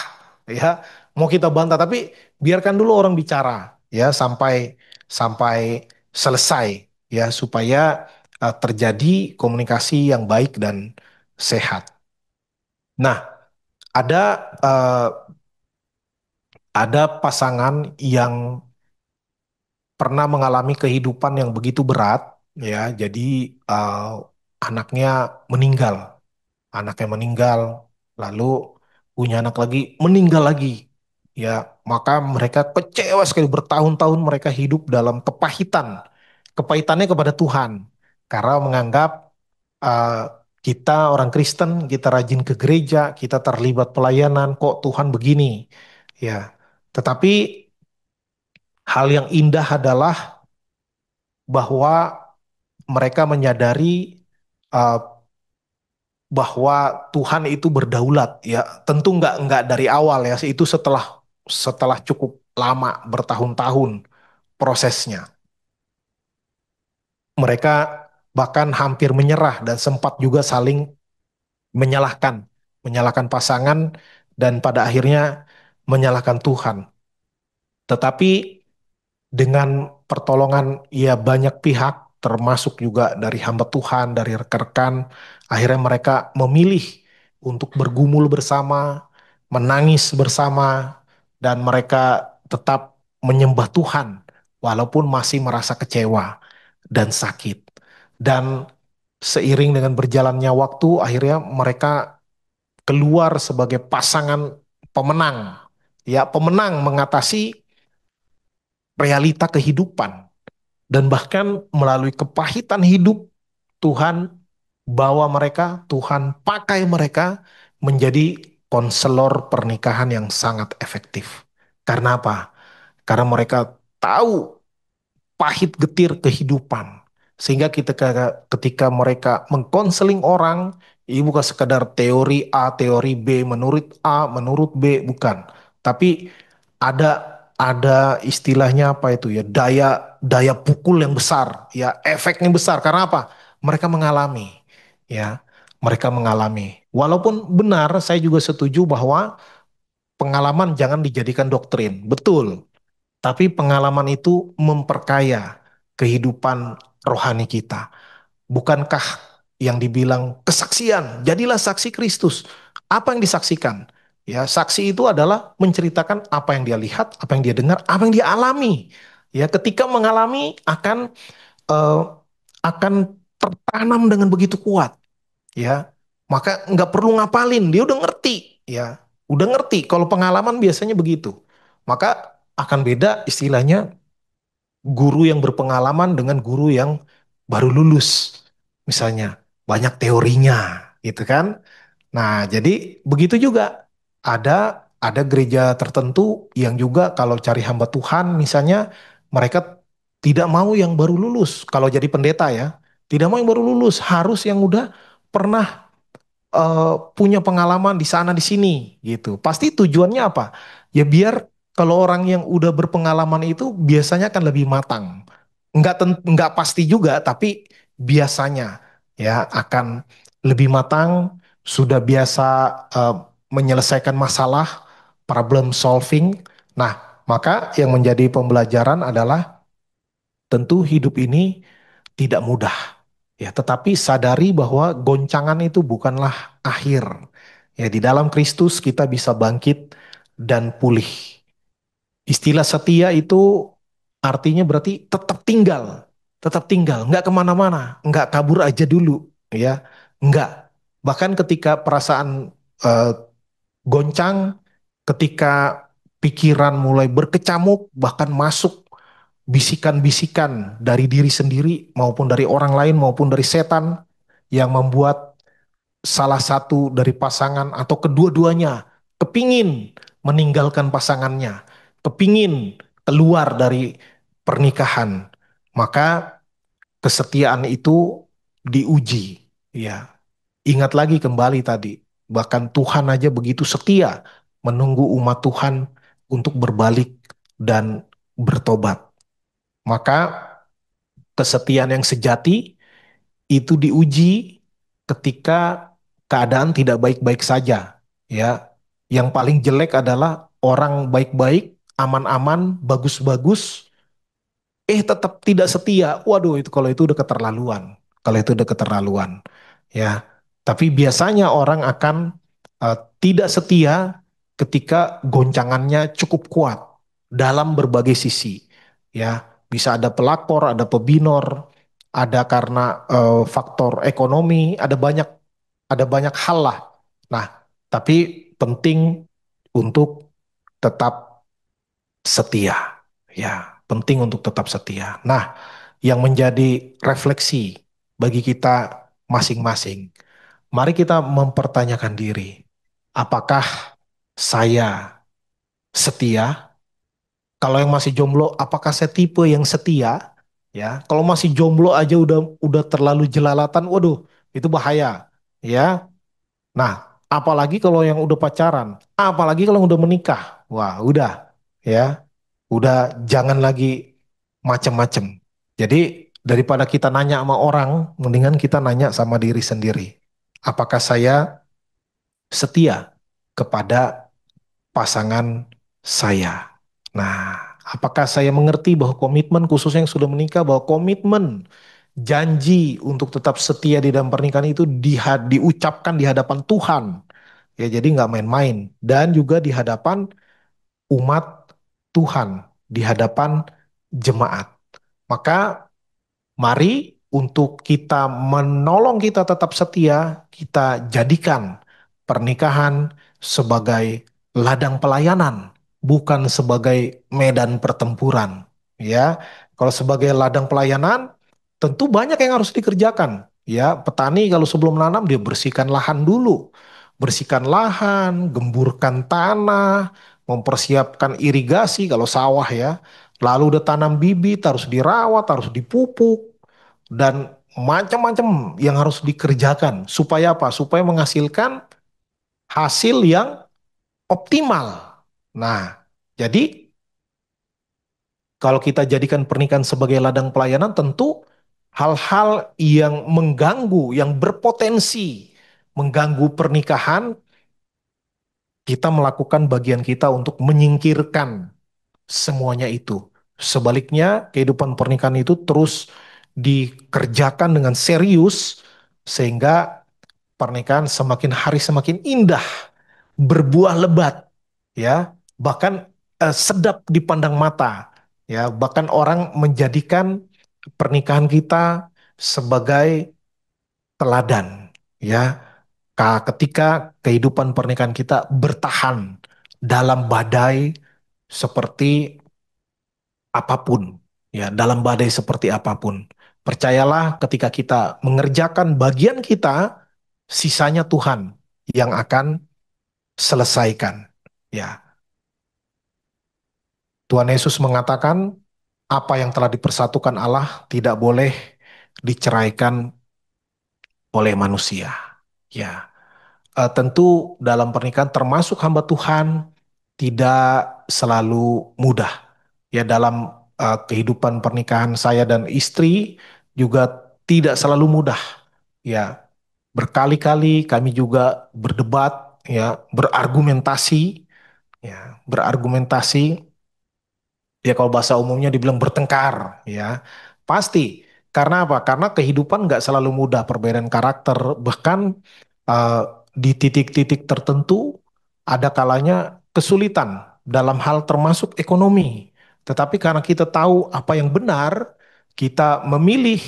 ya, mau kita bantah, tapi biarkan dulu orang bicara, ya, sampai sampai selesai, ya, supaya terjadi komunikasi yang baik dan sehat. Nah, ada eh, ada pasangan yang pernah mengalami kehidupan yang begitu berat, ya, jadi eh, anaknya meninggal, anaknya meninggal, lalu punya anak lagi, meninggal lagi, ya, maka mereka kecewa sekali, bertahun-tahun mereka hidup dalam kepahitan, kepahitannya kepada Tuhan, karena menganggap eh, kita orang Kristen, kita rajin ke gereja, kita terlibat pelayanan, kok Tuhan begini, ya, tetapi hal yang indah adalah bahwa mereka menyadari uh, bahwa Tuhan itu berdaulat, ya, tentu nggak dari awal, ya, itu setelah setelah cukup lama, bertahun-tahun prosesnya, mereka bahkan hampir menyerah dan sempat juga saling menyalahkan, menyalahkan pasangan, dan pada akhirnya menyalahkan Tuhan, tetapi dengan pertolongan, ya, banyak pihak, termasuk juga dari hamba Tuhan, dari rekan-rekan, akhirnya mereka memilih untuk bergumul bersama, menangis bersama, dan mereka tetap menyembah Tuhan, walaupun masih merasa kecewa dan sakit. Dan seiring dengan berjalannya waktu, akhirnya mereka keluar sebagai pasangan pemenang. Ya, pemenang mengatasi realita kehidupan, dan bahkan melalui kepahitan hidup, Tuhan bawa mereka, Tuhan pakai mereka menjadi konselor pernikahan yang sangat efektif. Karena apa? Karena mereka tahu pahit getir kehidupan. Sehingga ketika mereka mengkonseling orang, ini bukan sekedar teori A, teori B, menurut A, menurut B, bukan. Tapi ada istilahnya apa itu, ya, daya daya pukul yang besar, ya, efeknya besar. Karena apa? Mereka mengalami, ya, mereka mengalami. Walaupun benar, saya juga setuju bahwa pengalaman jangan dijadikan doktrin. Betul. Tapi pengalaman itu memperkaya kehidupan rohani kita. Bukankah yang dibilang kesaksian, jadilah saksi Kristus. Apa yang disaksikan? Ya, saksi itu adalah menceritakan apa yang dia lihat, apa yang dia dengar, apa yang dia alami. Ya, ketika mengalami eh, akan tertanam dengan begitu kuat, ya. Maka nggak perlu ngapalin, dia udah ngerti, ya. Udah ngerti. Kalau pengalaman biasanya begitu. Maka akan beda istilahnya guru yang berpengalaman dengan guru yang baru lulus, misalnya banyak teorinya, gitu kan. Nah, jadi begitu juga ada gereja tertentu yang juga kalau cari hamba Tuhan, misalnya mereka tidak mau yang baru lulus. Kalau jadi pendeta, ya, tidak mau yang baru lulus, harus yang udah pernah punya pengalaman di sana di sini, gitu. Pasti tujuannya apa? Ya biar kalau orang yang udah berpengalaman itu biasanya akan lebih matang. Nggak pasti juga, tapi biasanya, ya, akan lebih matang, sudah biasa eh, menyelesaikan masalah, problem solving. Nah, maka yang menjadi pembelajaran adalah tentu hidup ini tidak mudah, ya, tetapi sadari bahwa goncangan itu bukanlah akhir. Ya, di dalam Kristus kita bisa bangkit dan pulih. Istilah setia itu artinya berarti tetap tinggal, nggak kemana-mana, nggak kabur aja dulu, ya, nggak. Bahkan ketika perasaan eh, goncang, ketika pikiran mulai berkecamuk, bahkan masuk bisikan-bisikan dari diri sendiri maupun dari orang lain maupun dari setan yang membuat salah satu dari pasangan atau kedua-duanya kepingin meninggalkan pasangannya, kepingin keluar dari pernikahan, maka kesetiaan itu diuji. Ya, ingat lagi kembali tadi, bahkan Tuhan aja begitu setia menunggu umat Tuhan untuk berbalik dan bertobat. Maka kesetiaan yang sejati itu diuji ketika keadaan tidak baik-baik saja, ya. Yang paling jelek adalah orang baik-baik, aman-aman, bagus-bagus, tetap tidak setia. Waduh, itu kalau itu udah keterlaluan. Kalau itu udah keterlaluan, ya. Tapi biasanya orang akan tidak setia ketika goncangannya cukup kuat dalam berbagai sisi, ya. Bisa ada pelakor, ada pebinor, ada karena faktor ekonomi, ada banyak hal lah. Nah, tapi penting untuk tetap setia. Ya, penting untuk tetap setia. Nah, yang menjadi refleksi bagi kita masing-masing. Mari kita mempertanyakan diri. Apakah saya setia? Kalau yang masih jomblo, apakah saya tipe yang setia? Ya, kalau masih jomblo aja udah terlalu jelalatan, waduh, itu bahaya. Ya, nah, apalagi kalau yang udah pacaran, apalagi kalau yang udah menikah. Wah, udah ya. Udah jangan lagi macem-macem. Jadi daripada kita nanya sama orang, mendingan kita nanya sama diri sendiri. Apakah saya setia kepada pasangan saya? Nah, apakah saya mengerti bahwa komitmen khususnya yang sudah menikah bahwa komitmen janji untuk tetap setia di dalam pernikahan itu diucapkan di hadapan Tuhan. Ya, jadi nggak main-main. Dan juga di hadapan umat Tuhan, di hadapan jemaat. Maka mari untuk kita menolong kita tetap setia, kita jadikan pernikahan sebagai ladang pelayanan, bukan sebagai medan pertempuran. Ya, kalau sebagai ladang pelayanan, tentu banyak yang harus dikerjakan. Ya, petani kalau sebelum nanam dia bersihkan lahan dulu, bersihkan lahan, gemburkan tanah, mempersiapkan irigasi kalau sawah ya. Lalu udah tanam bibit, harus dirawat, harus dipupuk, dan macam-macam yang harus dikerjakan. Supaya apa? Supaya menghasilkan hasil yang optimal. Nah, jadi kalau kita jadikan pernikahan sebagai ladang pelayanan, tentu hal-hal yang mengganggu, yang berpotensi mengganggu pernikahan, kita melakukan bagian kita untuk menyingkirkan semuanya itu. Sebaliknya, kehidupan pernikahan itu terus dikerjakan dengan serius sehingga pernikahan semakin hari semakin indah, berbuah lebat, ya, bahkan sedap dipandang mata, ya, bahkan orang menjadikan pernikahan kita sebagai teladan, ya. Ketika kehidupan pernikahan kita bertahan dalam badai seperti apapun, ya, dalam badai seperti apapun. Percayalah ketika kita mengerjakan bagian kita, sisanya Tuhan yang akan selesaikan. Ya, Tuhan Yesus mengatakan apa yang telah dipersatukan Allah tidak boleh diceraikan oleh manusia. Ya, tentu dalam pernikahan termasuk hamba Tuhan tidak selalu mudah. Ya, dalam kehidupan pernikahan saya dan istri juga tidak selalu mudah. Ya, berkali-kali kami juga berdebat, ya, berargumentasi, ya kalau bahasa umumnya dibilang bertengkar, ya. Pasti. Karena apa? Karena kehidupan nggak selalu mudah, perbedaan karakter, bahkan eh, di titik-titik tertentu ada kalanya kesulitan dalam hal termasuk ekonomi. Tetapi karena kita tahu apa yang benar, kita memilih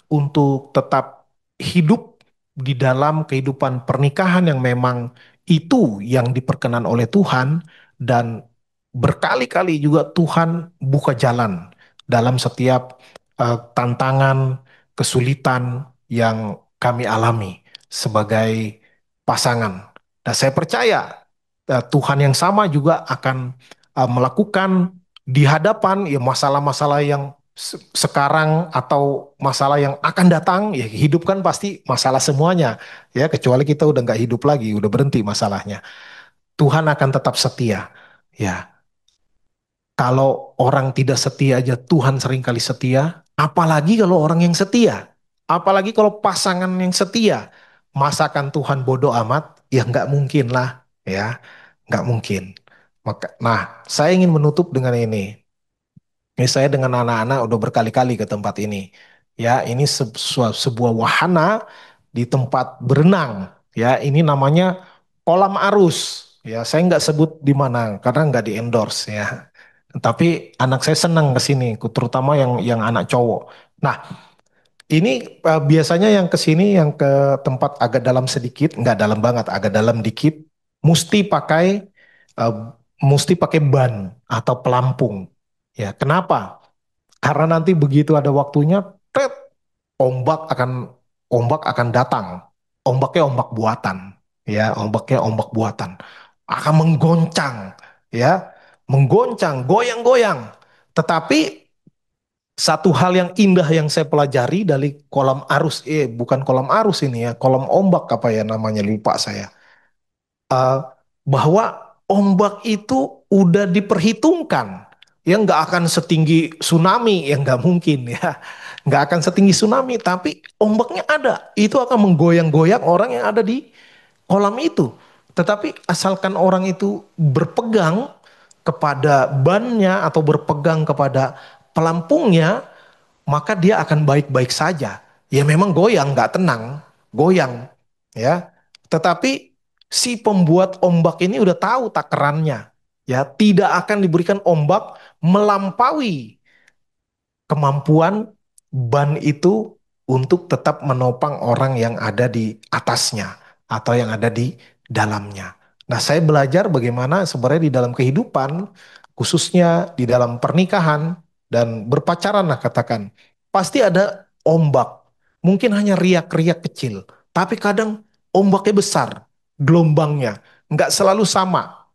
untuk tetap hidup di dalam kehidupan pernikahan yang memang itu yang diperkenan oleh Tuhan, dan berkali-kali juga Tuhan buka jalan dalam setiap tantangan, kesulitan yang kami alami sebagai pasangan. Dan saya percaya Tuhan yang sama juga akan melakukan di hadapan ya masalah-masalah yang sekarang atau masalah yang akan datang. Ya hidup kan pasti masalah semuanya, ya kecuali kita udah nggak hidup lagi, udah berhenti masalahnya. Tuhan akan tetap setia. Ya, kalau orang tidak setia aja Tuhan seringkali setia, apalagi kalau orang yang setia, apalagi kalau pasangan yang setia. Masakan Tuhan bodoh amat? Ya nggak mungkin lah, ya nggak mungkin. Nah, saya ingin menutup dengan ini. Ini saya dengan anak-anak udah berkali-kali ke tempat ini. Ya, ini sebuah wahana di tempat berenang. Ya, ini namanya kolam arus. Ya, saya nggak sebut di mana karena nggak di endorse ya. Tapi anak saya senang ke sini, terutama yang anak cowok. Nah, ini biasanya yang ke sini, yang ke tempat agak dalam sedikit, nggak dalam banget, agak dalam dikit, mesti pakai eh, mesti pakai ban atau pelampung. Ya, kenapa? Karena nanti begitu ada waktunya, tet, ombak akan datang. Ombaknya ombak buatan, ya, ombaknya ombak buatan. Akan menggoncang, ya, menggoncang, goyang-goyang. Tetapi satu hal yang indah yang saya pelajari dari kolam arus, bukan kolam arus ini ya, kolam ombak apa ya namanya, lupa saya. eh, bahwa ombak itu udah diperhitungkan, ya nggak akan setinggi tsunami, ya nggak mungkin ya, nggak akan setinggi tsunami, tapi ombaknya ada, itu akan menggoyang-goyang orang yang ada di kolam itu. Tetapi asalkan orang itu berpegang kepada bannya atau berpegang kepada pelampungnya, maka dia akan baik-baik saja. Ya memang goyang, nggak tenang, goyang, ya. Tetapi si pembuat ombak ini udah tahu takarannya, ya tidak akan diberikan ombak melampaui kemampuan ban itu untuk tetap menopang orang yang ada di atasnya atau yang ada di dalamnya. Nah, saya belajar bagaimana sebenarnya di dalam kehidupan, khususnya di dalam pernikahan dan berpacaran lah katakan, pasti ada ombak. Mungkin hanya riak-riak kecil, tapi kadang ombaknya besar, gelombangnya nggak selalu sama.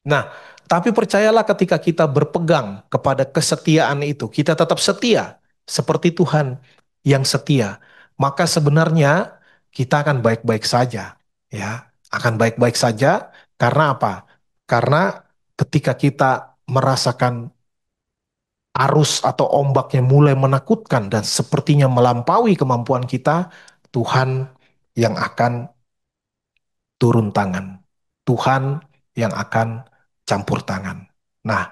Nah, tapi percayalah ketika kita berpegang kepada kesetiaan itu, kita tetap setia seperti Tuhan yang setia, maka sebenarnya kita akan baik-baik saja, ya, akan baik-baik saja. Karena apa? Karena ketika kita merasakan arus atau ombak yang mulai menakutkan dan sepertinya melampaui kemampuan kita, Tuhan yang akan turun tangan. Tuhan yang akan campur tangan. Nah,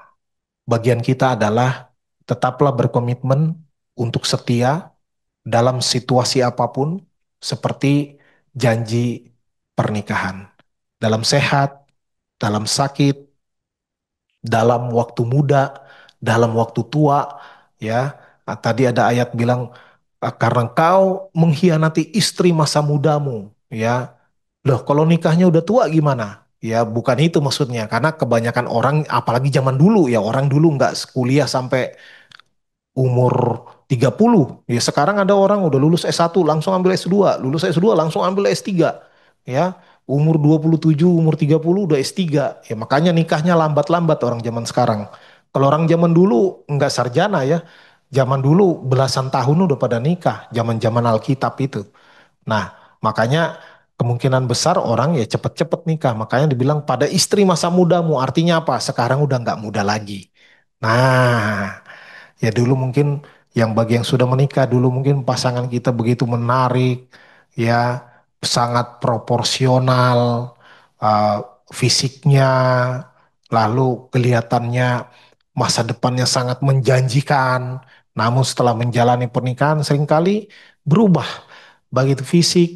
bagian kita adalah tetaplah berkomitmen untuk setia dalam situasi apapun, seperti janji pernikahan. Dalam sehat, dalam sakit, dalam waktu muda, dalam waktu tua, ya. Tadi ada ayat bilang, karena kau mengkhianati istri masa mudamu, ya. Loh, kalau nikahnya udah tua gimana? Ya, bukan itu maksudnya. Karena kebanyakan orang, apalagi zaman dulu ya, orang dulu nggak kuliah sampai umur 30. Ya, sekarang ada orang udah lulus S1 langsung ambil S2, lulus S2 langsung ambil S3. Ya, umur 27, umur 30 udah S3. Ya, makanya nikahnya lambat-lambat orang zaman sekarang. Kalau orang zaman dulu nggak sarjana ya. Zaman dulu belasan tahun udah pada nikah, zaman-zaman Alkitab itu. Nah, makanya kemungkinan besar orang ya cepet-cepet nikah. Makanya dibilang pada istri masa mudamu. Artinya apa? Sekarang udah nggak muda lagi. Nah, ya dulu mungkin bagi yang sudah menikah dulu mungkin pasangan kita begitu menarik, ya sangat proporsional, uh, fisiknya, lalu kelihatannya masa depannya sangat menjanjikan. Namun setelah menjalani pernikahan seringkali berubah, baik itu fisik,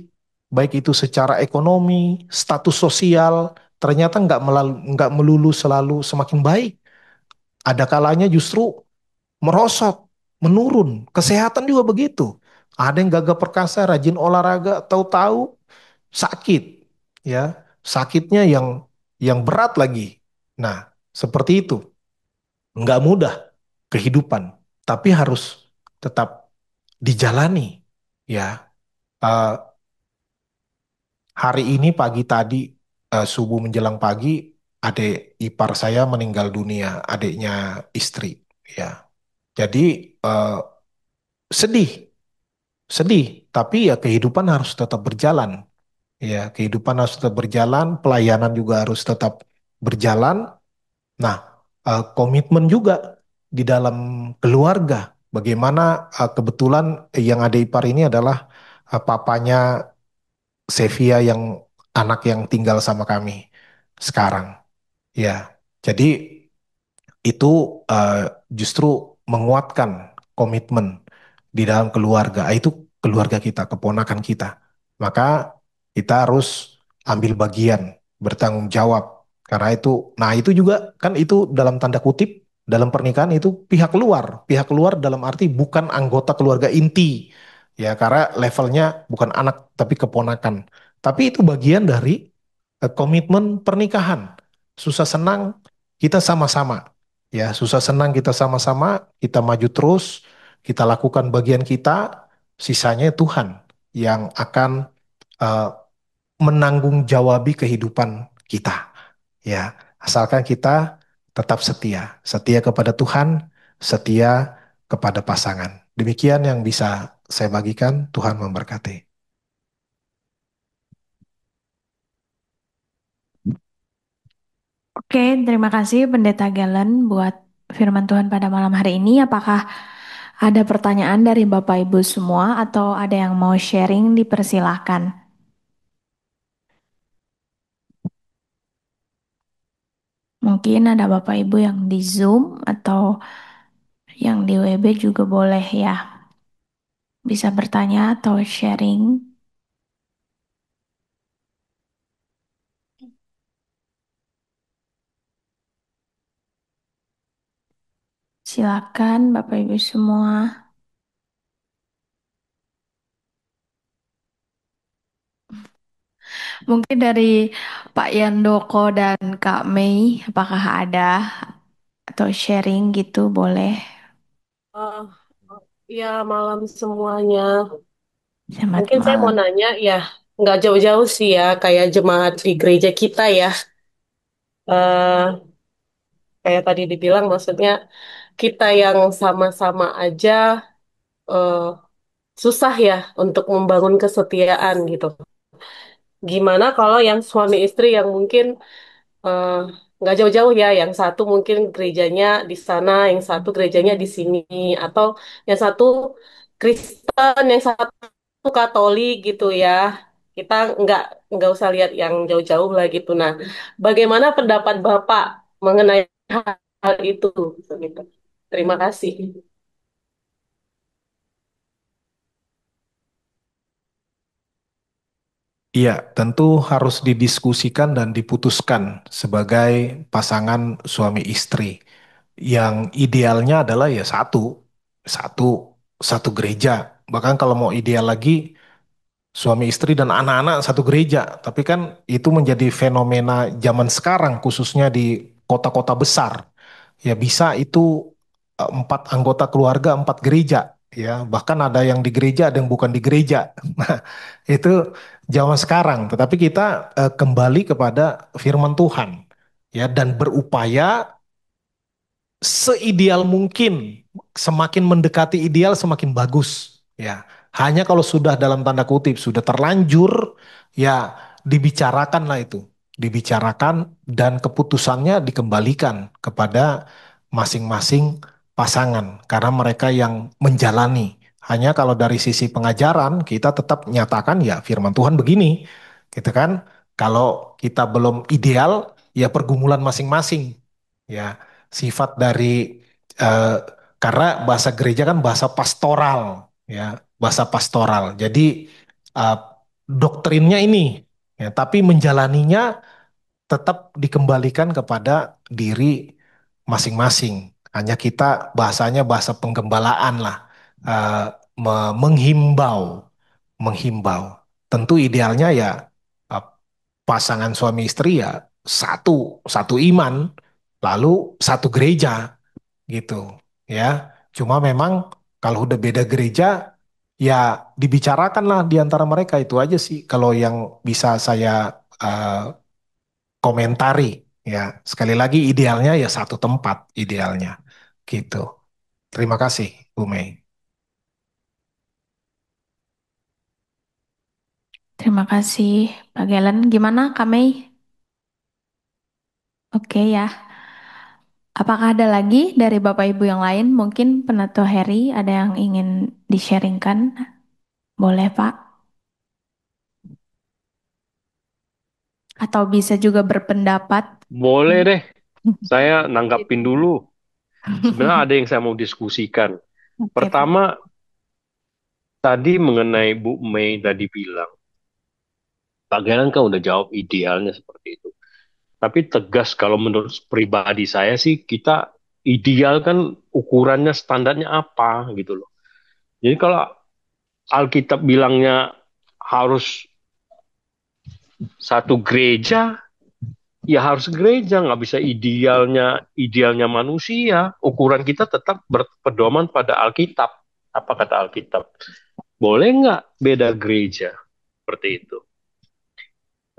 baik itu secara ekonomi, status sosial, ternyata nggak melulu selalu semakin baik. Ada kalanya justru merosot, menurun. Kesehatan juga begitu. Ada yang gagah perkasa, rajin olahraga, tahu-tahu sakit, ya, sakitnya yang berat lagi. Nah, seperti itu, nggak mudah kehidupan, tapi harus tetap dijalani, ya. Eh, Hari ini pagi tadi, subuh menjelang pagi, adik ipar saya meninggal dunia, adiknya istri, ya. Jadi eh, sedih, sedih, tapi ya kehidupan harus tetap berjalan. Ya, kehidupan harus tetap berjalan, pelayanan juga harus tetap berjalan. Nah, komitmen juga di dalam keluarga. Bagaimana kebetulan yang ada ipar ini adalah papanya Sevia yang anak yang tinggal sama kami sekarang. Ya, jadi itu justru menguatkan komitmen di dalam keluarga. Itu keluarga kita, keponakan kita. Maka kita harus ambil bagian, bertanggung jawab. Karena itu, nah itu juga kan itu dalam tanda kutip dalam pernikahan itu pihak luar dalam arti bukan anggota keluarga inti, ya karena levelnya bukan anak tapi keponakan. Tapi itu bagian dari komitmen pernikahan. Susah senang kita sama-sama. Ya, susah senang kita sama-sama, kita maju terus, kita lakukan bagian kita, sisanya Tuhan yang akan eh, menanggung kehidupan kita. Ya, asalkan kita tetap setia, setia kepada Tuhan, setia kepada pasangan. Demikian yang bisa saya bagikan. Tuhan memberkati. Oke, terima kasih Pendeta Galen buat firman Tuhan pada malam hari ini. Apakah ada pertanyaan dari Bapak Ibu semua atau ada yang mau sharing dipersilahkan. Mungkin ada Bapak Ibu yang di Zoom atau yang di WB juga boleh ya. Bisa bertanya atau sharing. Silakan Bapak Ibu semua. Mungkin dari Pak Yandoko dan Kak Mei, apakah ada atau sharing gitu boleh. Oh, ya malam semuanya. Selamat Mungkin saya mau malam. nanya ya, nggak jauh-jauh sih ya, kayak jemaat di gereja kita ya. eh Kayak tadi dibilang, maksudnya kita yang sama-sama aja eh, susah ya untuk membangun kesetiaan gitu. Gimana kalau yang suami istri yang mungkin eh, nggak jauh-jauh ya, yang satu mungkin gerejanya di sana, yang satu gerejanya di sini, atau yang satu Kristen, yang satu Katolik gitu ya. Kita nggak usah lihat yang jauh-jauh lah gitu. Nah, bagaimana pendapat Bapak mengenai hal itu? Gitu. Terima kasih. Iya, tentu harus didiskusikan dan diputuskan sebagai pasangan suami istri. Yang idealnya adalah ya satu, satu gereja. Bahkan kalau mau ideal lagi, suami istri dan anak-anak satu gereja. Tapi kan itu menjadi fenomena zaman sekarang, khususnya di kota-kota besar. Ya bisa itu empat anggota keluarga, empat gereja. Ya, bahkan ada yang di gereja, ada yang bukan di gereja. Nah, itu zaman sekarang. Tetapi kita kembali kepada firman Tuhan, ya, dan berupaya seideal mungkin. Semakin mendekati ideal semakin bagus. Ya, hanya kalau sudah dalam tanda kutip sudah terlanjur, ya dibicarakanlah itu, dibicarakan dan keputusannya dikembalikan kepada masing-masing pasangan karena mereka yang menjalani. Hanya kalau dari sisi pengajaran kita tetap nyatakan ya firman Tuhan begini, gitu kan? Kalau kita belum ideal, ya pergumulan masing-masing, ya sifat dari eh, karena bahasa gereja kan bahasa pastoral, ya bahasa pastoral. Jadi eh, doktrinnya ini, ya, tapi menjalaninya tetap dikembalikan kepada diri masing-masing. Hanya kita bahasanya bahasa penggembalaan lah, eh, menghimbau, menghimbau. Tentu idealnya ya eh, pasangan suami istri ya satu, satu iman, lalu satu gereja gitu ya. Cuma memang kalau udah beda gereja ya dibicarakanlah di antara mereka itu aja sih kalau yang bisa saya eh, komentari ya. Sekali lagi idealnya ya satu tempat idealnya gitu. Terima kasih Bu Mei. Terima kasih, Pak Galen. Gimana, Kak Mei? Oke ya. Apakah ada lagi dari Bapak Ibu yang lain? Mungkin Penatua Heri ada yang ingin di-sharingkan? Boleh, Pak. Atau bisa juga berpendapat. Boleh deh, saya Gitu. nanggapin dulu. Sebenarnya ada yang saya mau diskusikan. Oke, Pak. Pertama, tadi mengenai Bu Mei tadi bilang, Pak Galan kan udah jawab idealnya seperti itu. Tapi tegas kalau menurut pribadi saya sih, kita ideal kan ukurannya standarnya apa gitu loh. Jadi kalau Alkitab bilangnya harus satu gereja, ya harus gereja, nggak bisa idealnya manusia. Ukuran kita tetap berpedoman pada Alkitab. Apa kata Alkitab? Boleh nggak beda gereja seperti itu?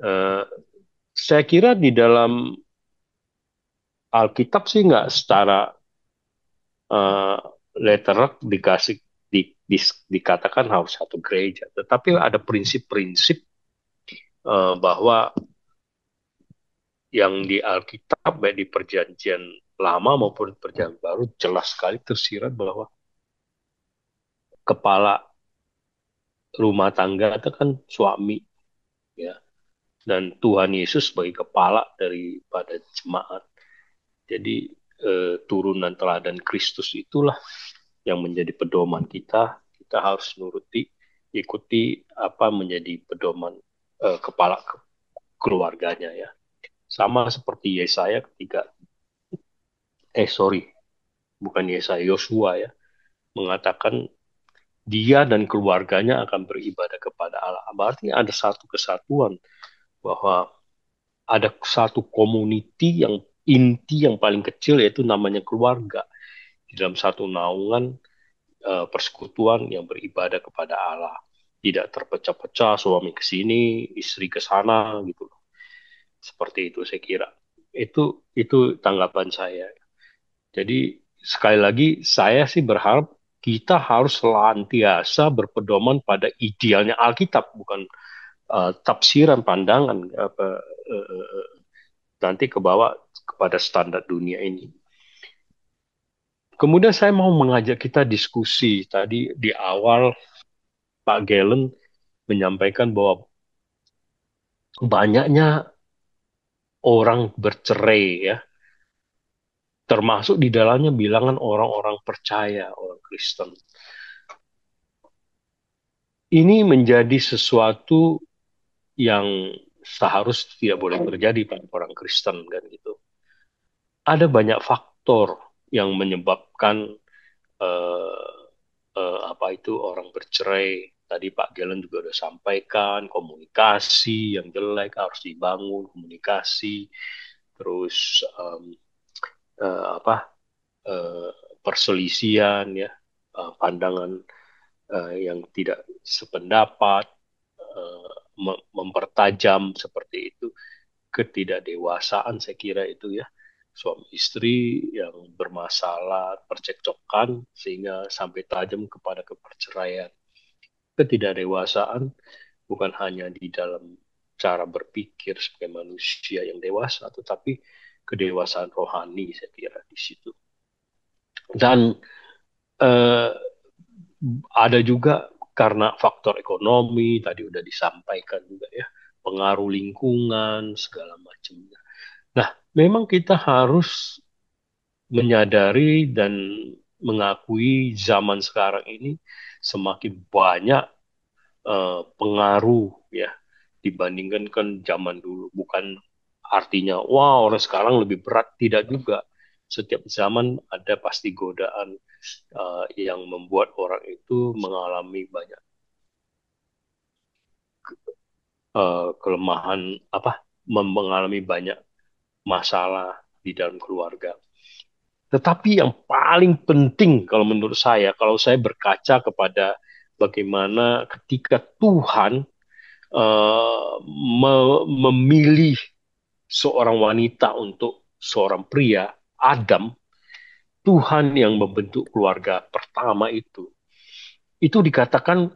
Eh, saya kira di dalam Alkitab sih nggak secara eh, lettered dikasih dikatakan harus satu gereja, tetapi ada prinsip-prinsip bahwa yang di Alkitab baik di Perjanjian Lama maupun Perjanjian Baru jelas sekali tersirat bahwa kepala rumah tangga itu kan suami, ya, dan Tuhan Yesus sebagai kepala daripada jemaat. Jadi turunan teladan Kristus itulah yang menjadi pedoman kita. Kita harus ikuti apa menjadi pedoman kepala keluarganya, ya. Sama seperti Yesaya ketika sorry, bukan Yesaya, Yosua, ya, mengatakan dia dan keluarganya akan beribadah kepada Allah. Berarti ada satu kesatuan, bahwa ada satu community yang inti yang paling kecil, yaitu namanya keluarga, di dalam satu naungan persekutuan yang beribadah kepada Allah. Tidak terpecah-pecah, suami ke sini, istri ke sana gitu. Seperti itu saya kira. Itu tanggapan saya. Jadi sekali lagi saya sih berharap kita harus senantiasa berpedoman pada idealnya Alkitab, bukan tafsiran pandangan nanti ke bawah kepada standar dunia ini. Kemudian saya mau mengajak kita diskusi. Tadi di awal Pak Galen menyampaikan bahwa banyaknya orang bercerai, ya, termasuk di dalamnya bilangan orang-orang percaya, orang Kristen. Ini menjadi sesuatu yang seharusnya tidak boleh terjadi pada orang Kristen, kan gitu. Ada banyak faktor yang menyebabkan eh, apa itu orang bercerai. Tadi Pak Galen juga sudah sampaikan, komunikasi yang jelek harus dibangun, komunikasi, terus apa eh, perselisihan, ya, pandangan yang tidak sependapat, mempertajam seperti itu, ketidakdewasaan saya kira itu, ya, suami istri yang bermasalah percekcokan sehingga sampai tajam kepada keperceraian. Ketidakdewasaan bukan hanya di dalam cara berpikir sebagai manusia yang dewasa, tetapi kedewasaan rohani saya kira di situ. Dan eh, ada juga karena faktor ekonomi, tadi udah disampaikan juga, ya, pengaruh lingkungan segala macamnya. Nah, memang kita harus menyadari dan mengakui zaman sekarang ini semakin banyak pengaruh, ya, dibandingkan kan zaman dulu. Bukan artinya wah orang sekarang lebih berat, tidak juga. setiap zaman ada pasti godaan yang membuat orang itu mengalami banyak kelemahan, mengalami banyak masalah di dalam keluarga. Tetapi yang paling penting kalau menurut saya, kalau saya berkaca kepada bagaimana ketika Tuhan memilih seorang wanita untuk seorang pria, Adam, Tuhan yang membentuk keluarga pertama itu dikatakan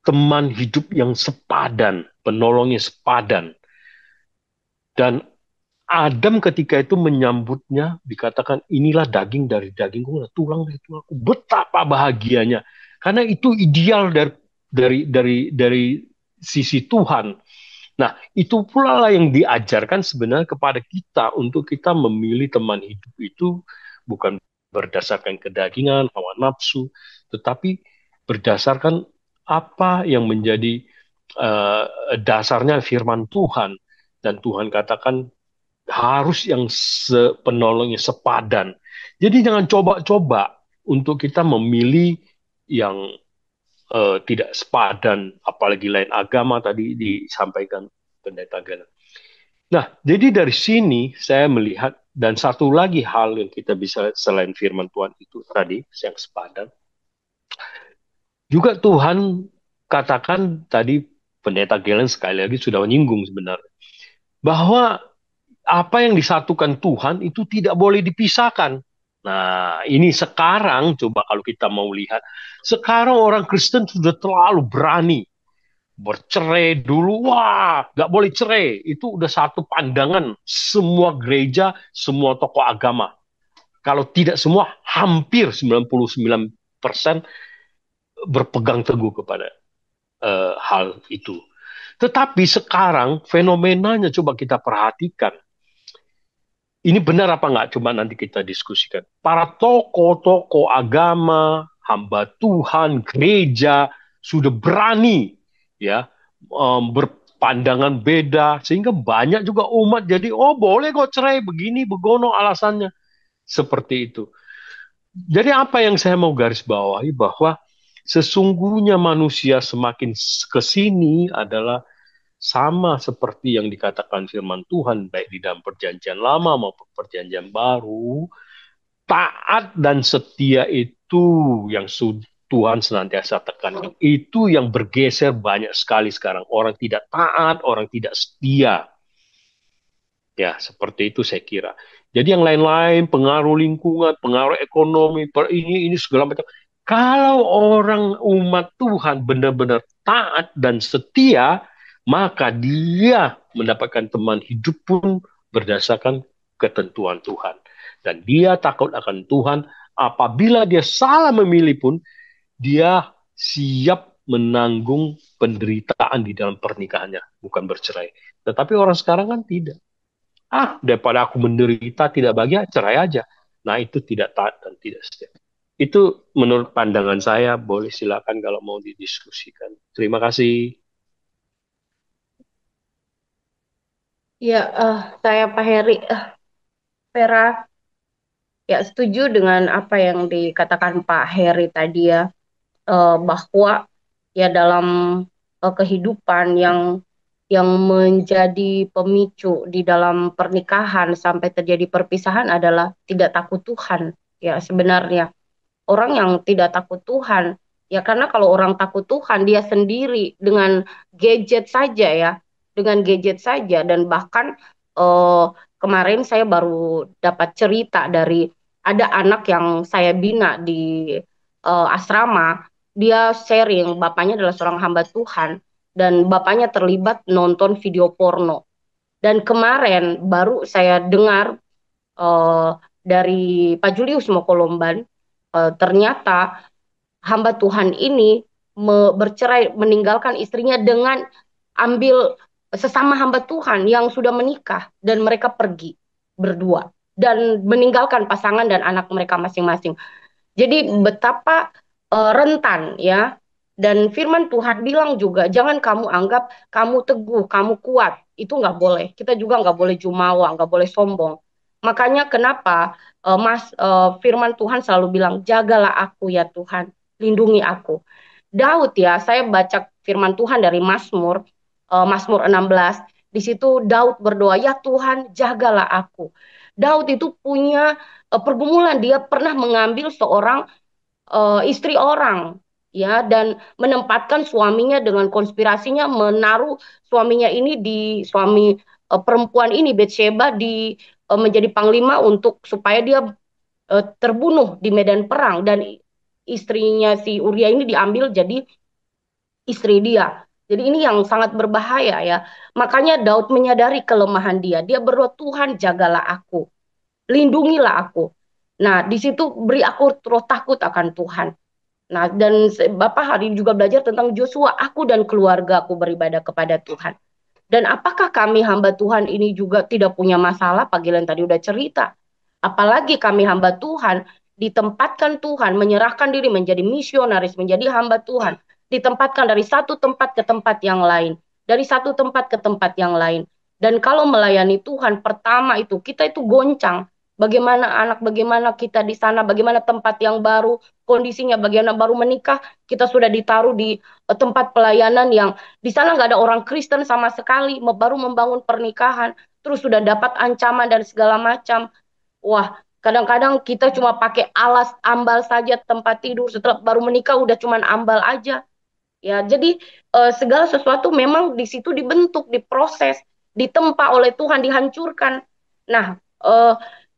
teman hidup yang sepadan, penolong yang sepadan. Dan Adam ketika itu menyambutnya, dikatakan inilah daging dari dagingku, tulang dari tulangku. Betapa bahagianya, karena itu ideal dari sisi Tuhan. Nah, itu pula lah yang diajarkan sebenarnya kepada kita untuk kita memilih teman hidup itu bukan berdasarkan kedagingan, hawa nafsu, tetapi berdasarkan apa yang menjadi dasarnya firman Tuhan. Dan Tuhan katakan harus yang penolongnya sepadan. Jadi jangan coba-coba untuk kita memilih yang tidak sepadan, apalagi lain agama tadi disampaikan pendeta Gana. Nah, jadi dari sini saya melihat, dan satu lagi hal yang kita bisa selain firman Tuhan itu tadi, yang sepadan, juga Tuhan katakan tadi pendeta Galen sekali lagi sudah menyinggung sebenarnya, bahwa apa yang disatukan Tuhan itu tidak boleh dipisahkan. Nah, ini sekarang coba kalau kita mau lihat, sekarang orang Kristen sudah terlalu berani bercerai dulu. Wah, nggak boleh cerai. Itu udah satu pandangan semua gereja, semua tokoh agama. Kalau tidak semua, hampir 99% berpegang teguh kepada hal itu. Tetapi sekarang fenomenanya coba kita perhatikan. Ini benar apa enggak? Coba nanti kita diskusikan. Para tokoh-tokoh agama, hamba Tuhan, gereja sudah berani ya berpandangan beda sehingga banyak juga umat jadi boleh kok cerai begini begono alasannya seperti itu. Jadi apa yang saya mau garis bawahi bahwa sesungguhnya manusia semakin ke sini adalah sama seperti yang dikatakan firman Tuhan, baik di dalam perjanjian lama maupun perjanjian baru, taat dan setia itu yang Tuhan senantiasa tekan. Itu yang bergeser banyak sekali sekarang. Orang tidak taat, orang tidak setia. Ya, seperti itu saya kira. Jadi yang lain-lain, pengaruh lingkungan, pengaruh ekonomi, ini segala macam. Kalau orang umat Tuhan benar-benar taat dan setia, maka dia mendapatkan teman hidup pun berdasarkan ketentuan Tuhan. Dan dia takut akan Tuhan. Apabila dia salah memilih pun, dia siap menanggung penderitaan di dalam pernikahannya, bukan bercerai. Tetapi orang sekarang kan tidak. Daripada aku menderita tidak bahagia, cerai aja. Nah, itu tidak taat dan tidak setia. Itu menurut pandangan saya, boleh silakan kalau mau didiskusikan. Terima kasih. Ya, saya Pak Heri, Vera, ya setuju dengan apa yang dikatakan Pak Heri tadi ya, bahwa ya dalam kehidupan yang menjadi pemicu di dalam pernikahan sampai terjadi perpisahan adalah tidak takut Tuhan. Ya sebenarnya orang yang tidak takut Tuhan, ya karena kalau orang takut Tuhan dia sendiri dengan gadget saja ya, dengan gadget saja. Dan bahkan kemarin saya baru dapat cerita dari ada anak yang saya bina di asrama. Dia sharing, bapaknya adalah seorang hamba Tuhan dan bapaknya terlibat nonton video porno. Dan kemarin baru saya dengar uh, dari Pak Julius Mokolomban, ternyata hamba Tuhan ini bercerai, meninggalkan istrinya dengan ambil sesama hamba Tuhan yang sudah menikah, dan mereka pergi berdua dan meninggalkan pasangan dan anak mereka masing-masing. Jadi betapa rentan ya. Dan firman Tuhan bilang juga, jangan kamu anggap kamu teguh, kamu kuat. Itu nggak boleh. Kita juga nggak boleh jumawa, nggak boleh sombong. Makanya kenapa firman Tuhan selalu bilang, jagalah aku ya Tuhan, lindungi aku. Daud ya, saya baca firman Tuhan dari Mazmur 16. Di situ Daud berdoa, ya Tuhan jagalah aku. Daud itu punya pergumulan, dia pernah mengambil seorang istri orang ya, dan menempatkan suaminya dengan konspirasinya, menaruh suaminya ini di suami perempuan ini Betsheba menjadi panglima untuk supaya dia terbunuh di medan perang, dan istrinya si Uria ini diambil jadi istri dia. Jadi ini yang sangat berbahaya ya. Makanya Daud menyadari kelemahan dia. Dia berdoa, Tuhan jagalah aku, lindungilah aku. Nah, di situ beri aku roh takut akan Tuhan. Nah, dan Bapak hari ini juga belajar tentang Joshua, aku dan keluarga aku beribadah kepada Tuhan. Dan apakah kami hamba Tuhan ini juga tidak punya masalah? Pak Gilang tadi udah cerita. Apalagi kami hamba Tuhan, ditempatkan Tuhan, menyerahkan diri menjadi misionaris, menjadi hamba Tuhan. Ditempatkan dari satu tempat ke tempat yang lain. Dari satu tempat ke tempat yang lain. Dan kalau melayani Tuhan, pertama itu, kita itu goncang. Bagaimana kita di sana, bagaimana tempat yang baru, kondisinya bagaimana baru menikah, kita sudah ditaruh di tempat pelayanan yang di sana nggak ada orang Kristen sama sekali, baru membangun pernikahan, terus sudah dapat ancaman dan segala macam. Wah, kadang-kadang kita cuma pakai alas ambal saja tempat tidur, setelah baru menikah udah cuman ambal aja. Ya, jadi segala sesuatu memang di situ dibentuk, diproses, ditempa oleh Tuhan, dihancurkan. Nah,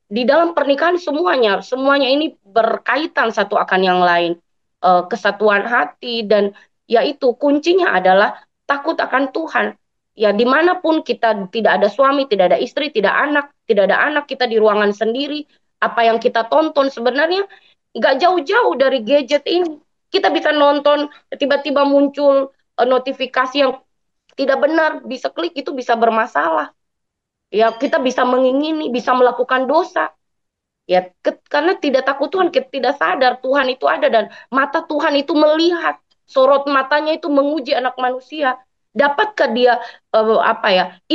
di dalam pernikahan semuanya ini berkaitan satu akan yang lain. Kesatuan hati, dan yaitu kuncinya adalah takut akan Tuhan. Ya, dimanapun kita tidak ada suami, tidak ada istri, tidak ada anak, kita di ruangan sendiri. Apa yang kita tonton sebenarnya nggak jauh-jauh dari gadget ini. Kita bisa nonton, tiba-tiba muncul notifikasi yang tidak benar, bisa klik, itu bisa bermasalah. Ya, kita bisa mengingini, bisa melakukan dosa. Ya, karena tidak takut Tuhan, kita tidak sadar Tuhan itu ada, dan mata Tuhan itu melihat, sorot matanya itu menguji anak manusia. Dapatkah dia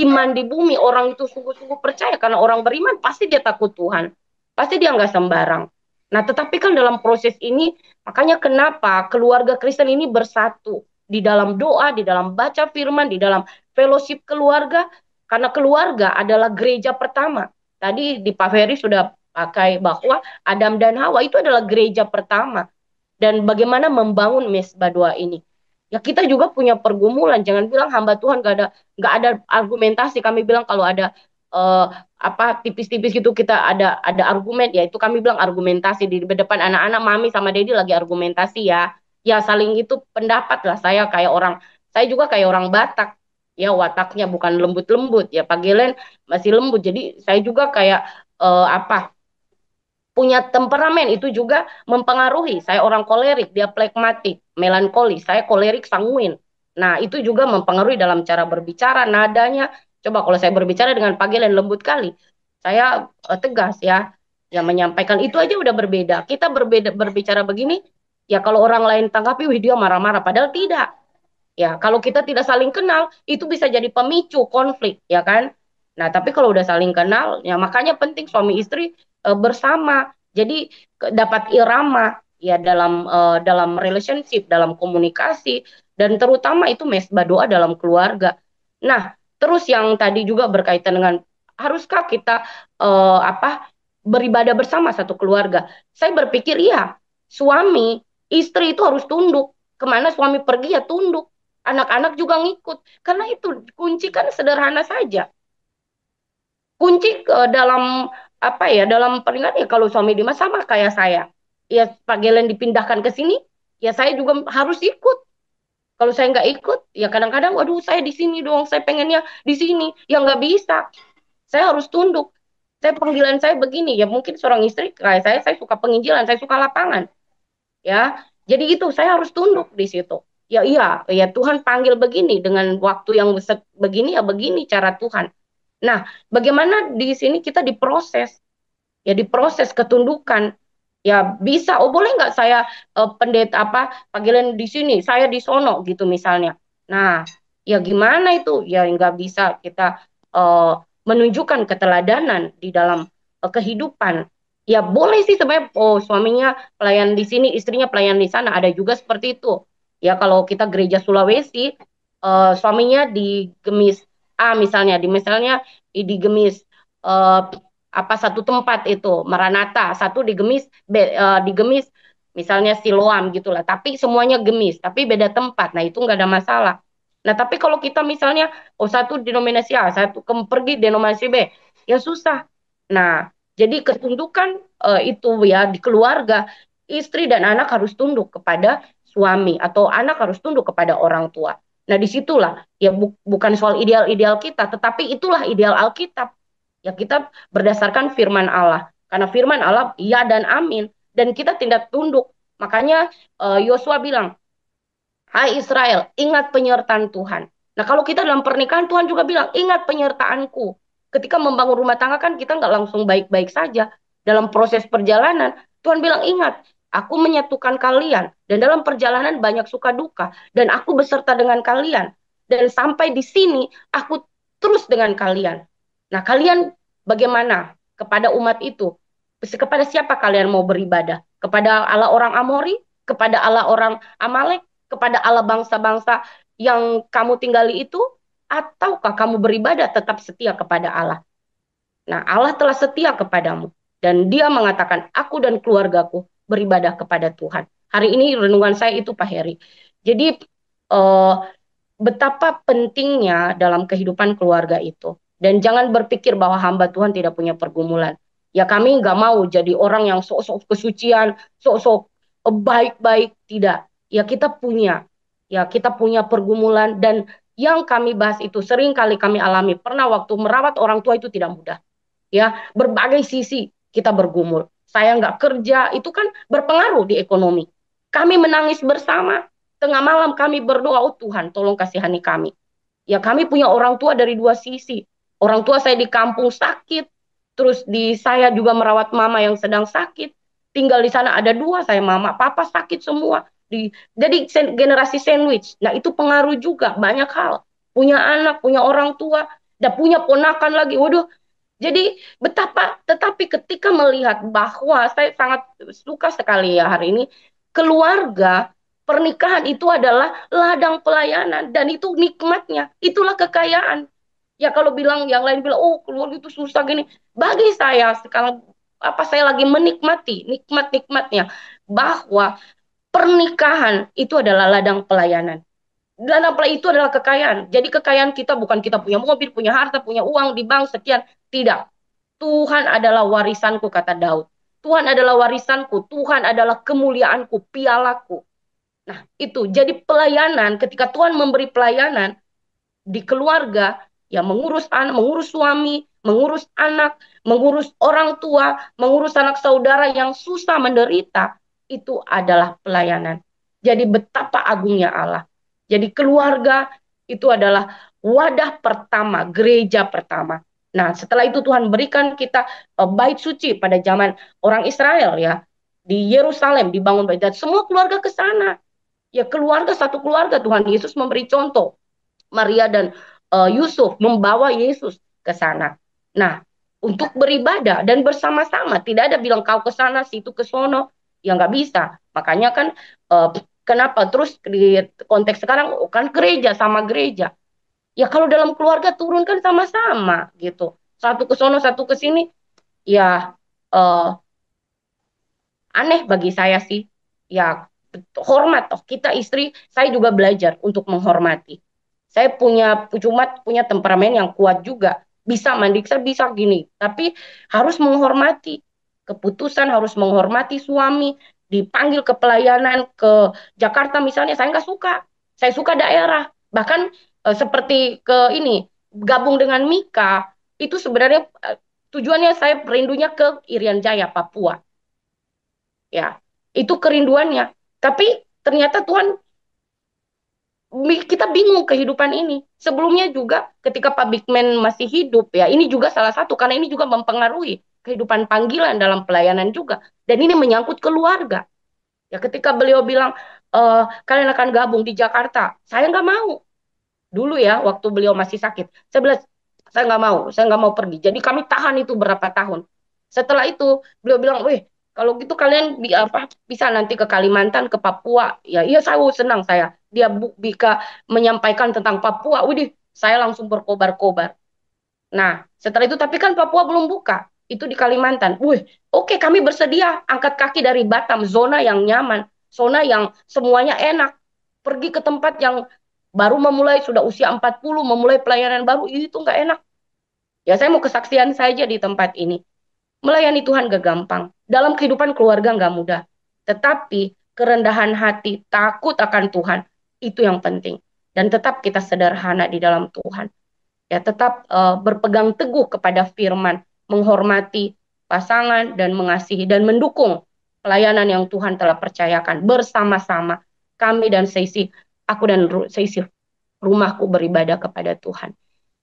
iman di bumi? Orang itu sungguh-sungguh percaya, karena orang beriman pasti dia takut Tuhan, pasti dia nggak sembarang. Nah, tetapi kan dalam proses ini, makanya kenapa keluarga Kristen ini bersatu di dalam doa, di dalam baca firman, di dalam fellowship keluarga, karena keluarga adalah gereja pertama. Tadi di Pak Ferry sudah pakai bahwa Adam dan Hawa itu adalah gereja pertama, dan bagaimana membangun mesbah doa ini. Ya, kita juga punya pergumulan. Jangan bilang hamba Tuhan nggak ada argumentasi. Kami bilang kalau ada eh, tipis-tipis gitu kita ada argumen, ya itu kami bilang argumentasi di depan anak-anak, mami sama dedi lagi argumentasi ya. Ya saling itu pendapat lah. Saya juga kayak orang Batak. Ya, wataknya bukan lembut-lembut ya. Pak Gelen masih lembut. Jadi saya juga kayak punya temperamen, itu juga mempengaruhi. Saya orang kolerik, dia plekmatik, melankolis. Saya kolerik sanguin. Nah, itu juga mempengaruhi dalam cara berbicara, nadanya. Coba kalau saya berbicara dengan panggilan lembut kali, saya tegas ya, yang menyampaikan itu aja udah berbeda. Kita berbicara begini, ya kalau orang lain tanggapi, wih dia marah-marah. Padahal tidak. Ya, kalau kita tidak saling kenal, itu bisa jadi pemicu konflik, ya kan? Nah, tapi kalau udah saling kenal, ya makanya penting suami istri bersama. Jadi dapat irama ya dalam relationship, dalam komunikasi, dan terutama itu mesbah doa dalam keluarga. Nah, terus yang tadi juga berkaitan dengan haruskah kita beribadah bersama satu keluarga? Saya berpikir iya, suami istri itu harus tunduk. Kemana suami pergi ya tunduk, anak-anak juga ngikut. Karena itu kunci kan sederhana saja. Kunci dalam dalam pernikahan ya, kalau suami di sama kayak saya. Ya Pak Gelen dipindahkan ke sini, ya saya juga harus ikut. Kalau saya nggak ikut, ya kadang-kadang, waduh saya di sini dong, saya pengennya di sini. Ya nggak bisa. Saya harus tunduk. Panggilan saya begini, ya mungkin seorang istri kayak saya suka penginjilan, saya suka lapangan. Ya, jadi itu saya harus tunduk di situ. Ya iya, ya Tuhan panggil begini dengan waktu yang begini, ya begini cara Tuhan. Nah, bagaimana di sini kita diproses, ya diproses ketundukan. Ya bisa, oh boleh nggak saya pendeta panggilan di sini, saya di sono gitu misalnya. Nah, ya gimana itu? Ya nggak bisa kita menunjukkan keteladanan di dalam kehidupan. Ya boleh sih sebenarnya, oh suaminya pelayan di sini, istrinya pelayan di sana, ada juga seperti itu. Ya kalau kita gereja Sulawesi, suaminya di Gemis A misalnya, di Gemis eh, apa satu tempat itu Maranatha, satu di Gemis di Gemis misalnya Siloam gitulah. Tapi semuanya Gemis, tapi beda tempat. Nah itu nggak ada masalah. Nah tapi kalau kita misalnya oh satu denominasi A, satu pergi denominasi B, ya susah. Nah jadi ketundukan itu ya di keluarga, istri dan anak harus tunduk kepada suami atau anak harus tunduk kepada orang tua. Nah disitulah ya bukan soal ideal-ideal kita, tetapi itulah ideal Alkitab. Ya kita berdasarkan firman Allah. Karena firman Allah ya dan amin. Dan kita tidak tunduk. Makanya Yosua bilang, hai Israel, ingat penyertaan Tuhan. Nah kalau kita dalam pernikahan, Tuhan juga bilang, ingat penyertaanku. Ketika membangun rumah tangga kan kita nggak langsung baik-baik saja. Dalam proses perjalanan, Tuhan bilang, ingat, aku menyatukan kalian. Dan dalam perjalanan banyak suka duka. Dan aku beserta dengan kalian. Dan sampai di sini, aku terus dengan kalian. Nah kalian bagaimana kepada umat itu? Kepada siapa kalian mau beribadah? Kepada Allah orang Amori? Kepada Allah orang Amalek? Kepada Allah bangsa-bangsa yang kamu tinggali itu, ataukah kamu beribadah tetap setia kepada Allah? Nah, Allah telah setia kepadamu. Dan dia mengatakan, aku dan keluargaku beribadah kepada Tuhan. Hari ini renungan saya itu Pak Heri. Jadi, eh, betapa pentingnya dalam kehidupan keluarga itu. Dan jangan berpikir bahwa hamba Tuhan tidak punya pergumulan. Ya kami nggak mau jadi orang yang sok-sok kesucian, sok-sok baik-baik. Tidak. Ya kita punya pergumulan. Dan yang kami bahas itu sering kali kami alami. Pernah waktu merawat orang tua itu tidak mudah. Ya, berbagai sisi kita bergumul. Saya nggak kerja, itu kan berpengaruh di ekonomi. Kami menangis bersama, tengah malam kami berdoa, oh Tuhan tolong kasihani kami. Ya kami punya orang tua dari dua sisi. Orang tua saya di kampung sakit, terus di saya juga merawat mama yang sedang sakit. Tinggal di sana ada dua, saya mama, papa sakit semua. Jadi generasi sandwich. Nah itu pengaruh juga banyak hal. Punya anak, punya orang tua, dan punya ponakan lagi. Waduh, jadi betapa, tetapi ketika melihat bahwa saya sangat suka sekali ya hari ini, keluarga, pernikahan itu adalah ladang pelayanan dan itu nikmatnya, itulah kekayaan. Ya kalau bilang yang lain bilang, oh keluarga itu susah gini, bagi saya sekarang apa saya lagi menikmati nikmat-nikmatnya bahwa pernikahan itu adalah ladang pelayanan. Dan apa itu adalah kekayaan. Jadi kekayaan kita bukan kita punya mobil, punya harta, punya uang di bank sekian. Tidak. Tuhan adalah warisanku, kata Daud. Tuhan adalah warisanku. Tuhan adalah kemuliaanku, pialaku. Nah itu. Jadi pelayanan, ketika Tuhan memberi pelayanan di keluarga, ya mengurus anak, mengurus suami, mengurus anak, mengurus orang tua, mengurus anak saudara yang susah menderita, itu adalah pelayanan. Jadi betapa agungnya Allah. Jadi keluarga itu adalah wadah pertama, gereja pertama. Nah, setelah itu Tuhan berikan kita bait suci pada zaman orang Israel ya. Di Yerusalem dibangun bait dan semua keluarga ke sana. Ya keluarga satu keluarga Tuhan Yesus memberi contoh. Maria dan Yusuf membawa Yesus ke sana. Nah, untuk beribadah dan bersama-sama, tidak ada bilang kau ke sana, situ ke sono, ya nggak bisa. Makanya kan kenapa terus di konteks sekarang kan gereja sama gereja. Ya kalau dalam keluarga turun kan sama-sama gitu. Satu ke sono, satu ke sini, ya eh, aneh bagi saya sih. Ya hormat toh kita istri, saya juga belajar untuk menghormati. Saya punya temperamen yang kuat juga. Bisa mandiksa, bisa gini. Tapi harus menghormati keputusan, harus menghormati suami. Dipanggil ke pelayanan ke Jakarta misalnya, saya nggak suka. Saya suka daerah. Bahkan seperti ke ini, gabung dengan Mika, itu sebenarnya tujuannya saya rindunya ke Irian Jaya, Papua. Ya, itu kerinduannya. Tapi ternyata Tuhan kita bingung kehidupan ini. Sebelumnya juga ketika Pak Bigman masih hidup ya, ini juga salah satu karena ini juga mempengaruhi kehidupan panggilan dalam pelayanan juga. Dan ini menyangkut keluarga. Ya ketika beliau bilang kalian akan gabung di Jakarta, saya nggak mau. Dulu ya waktu beliau masih sakit, saya bilang saya nggak mau pergi. Jadi kami tahan itu berapa tahun. Setelah itu beliau bilang, weh kalau gitu kalian bisa nanti ke Kalimantan, ke Papua. Ya iya saya senang saya. Dia bisa menyampaikan tentang Papua. Widih, saya langsung berkobar-kobar. Nah, setelah itu tapi kan Papua belum buka. Itu di Kalimantan. Wih, oke kami bersedia angkat kaki dari Batam, zona yang nyaman, zona yang semuanya enak. Pergi ke tempat yang baru memulai, sudah usia 40, memulai pelayanan baru, itu nggak enak. Ya saya mau kesaksian saja di tempat ini. Melayani Tuhan gak gampang. Dalam kehidupan keluarga gak mudah. Tetapi kerendahan hati, takut akan Tuhan, itu yang penting. Dan tetap kita sederhana di dalam Tuhan. Ya, tetap berpegang teguh kepada firman, menghormati pasangan dan mengasihi dan mendukung pelayanan yang Tuhan telah percayakan bersama-sama. Kami dan Seisi, aku dan Seisi, rumahku beribadah kepada Tuhan.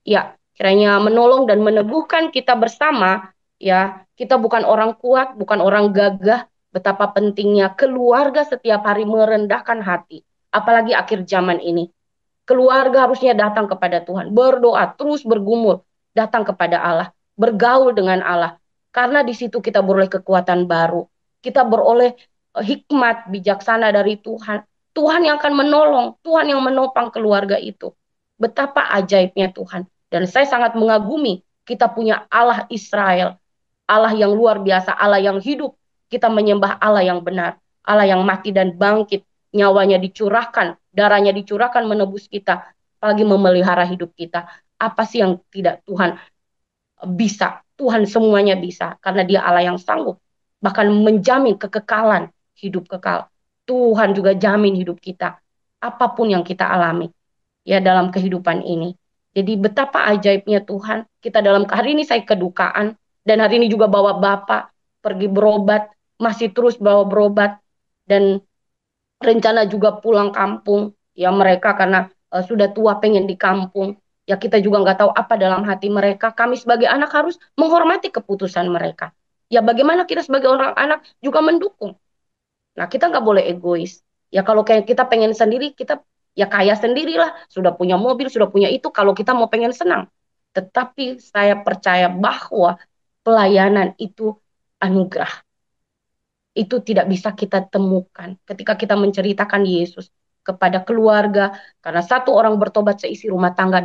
Ya, kiranya menolong dan meneguhkan kita bersama. Ya, kita bukan orang kuat, bukan orang gagah. Betapa pentingnya keluarga setiap hari merendahkan hati. Apalagi akhir zaman ini. Keluarga harusnya datang kepada Tuhan. Berdoa, terus bergumul. Datang kepada Allah. Bergaul dengan Allah. Karena di situ kita beroleh kekuatan baru. Kita beroleh hikmat, bijaksana dari Tuhan. Tuhan yang akan menolong. Tuhan yang menopang keluarga itu. Betapa ajaibnya Tuhan. Dan saya sangat mengagumi kita punya Allah Israel. Allah yang luar biasa, Allah yang hidup. Kita menyembah Allah yang benar. Allah yang mati dan bangkit. Nyawanya dicurahkan, darahnya dicurahkan menebus kita. Apalagi memelihara hidup kita. Apa sih yang tidak Tuhan bisa? Tuhan semuanya bisa. Karena dia Allah yang sanggup. Bahkan menjamin kekekalan hidup kekal. Tuhan juga jamin hidup kita. Apapun yang kita alami ya dalam kehidupan ini. Jadi betapa ajaibnya Tuhan. Kita dalam hari ini saya kedukaan dan hari ini juga bawa Bapak pergi berobat, masih terus bawa berobat dan rencana juga pulang kampung. Ya mereka karena sudah tua pengen di kampung. Ya kita juga nggak tahu apa dalam hati mereka. Kami sebagai anak harus menghormati keputusan mereka. Ya bagaimana kita sebagai orang anak juga mendukung. Nah, kita nggak boleh egois. Ya kalau kayak kita pengen sendiri, kita ya kaya sendirilah. Sudah punya mobil, sudah punya itu kalau kita mau pengen senang. Tetapi saya percaya bahwa pelayanan itu anugerah. Itu tidak bisa kita temukan ketika kita menceritakan Yesus kepada keluarga. Karena satu orang bertobat seisi rumah tangga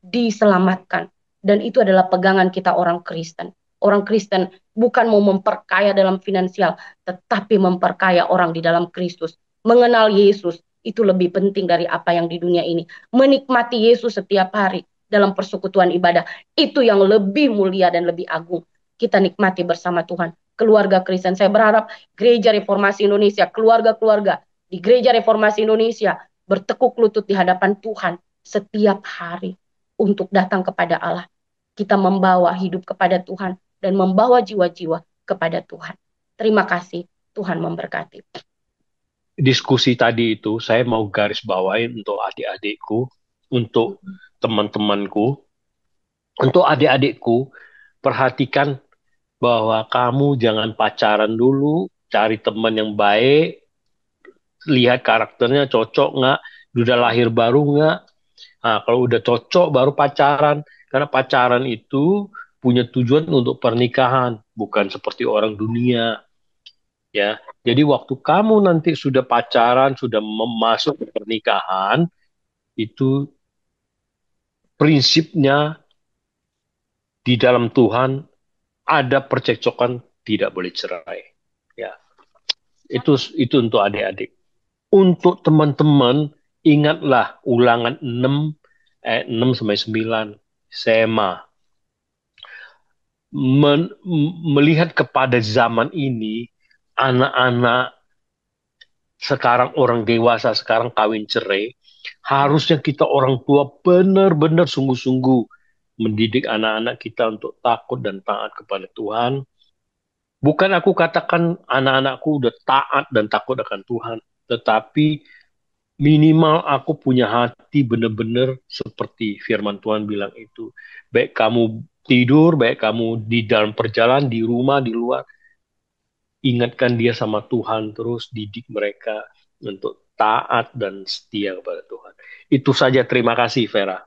diselamatkan. Dan itu adalah pegangan kita orang Kristen. Orang Kristen bukan mau memperkaya dalam finansial, tetapi memperkaya orang di dalam Kristus. Mengenal Yesus itu lebih penting dari apa yang di dunia ini. Menikmati Yesus setiap hari dalam persekutuan ibadah. Itu yang lebih mulia dan lebih agung. Kita nikmati bersama Tuhan. Keluarga Kristen. Saya berharap Gereja Reformasi Indonesia, keluarga-keluarga di Gereja Reformasi Indonesia bertekuk lutut di hadapan Tuhan setiap hari untuk datang kepada Allah. Kita membawa hidup kepada Tuhan dan membawa jiwa-jiwa kepada Tuhan. Terima kasih. Tuhan memberkati. Diskusi tadi itu saya mau garis bawain untuk adik-adikku, untuk teman-temanku, untuk adik-adikku, perhatikan bahwa kamu jangan pacaran dulu, cari teman yang baik, lihat karakternya cocok nggak, udah lahir baru nggak. Nah, kalau udah cocok baru pacaran, karena pacaran itu punya tujuan untuk pernikahan, bukan seperti orang dunia. Ya, jadi waktu kamu nanti sudah pacaran, sudah masuk ke pernikahan, itu prinsipnya di dalam Tuhan ada percekcokan tidak boleh cerai. Ya, itu untuk adik-adik. Untuk teman-teman, ingatlah Ulangan 6 ayat 6 sampai 9 Sema. Melihat kepada zaman ini, anak-anak sekarang orang dewasa, sekarang kawin cerai, harusnya kita orang tua benar-benar sungguh-sungguh mendidik anak-anak kita untuk takut dan taat kepada Tuhan. Bukan aku katakan anak-anakku udah taat dan takut akan Tuhan, tetapi minimal aku punya hati benar-benar seperti firman Tuhan bilang itu. Baik kamu tidur, baik kamu di dalam perjalanan, di rumah, di luar, ingatkan dia sama Tuhan, terus didik mereka untuk taat dan setia kepada Tuhan. Itu saja, terima kasih Vera.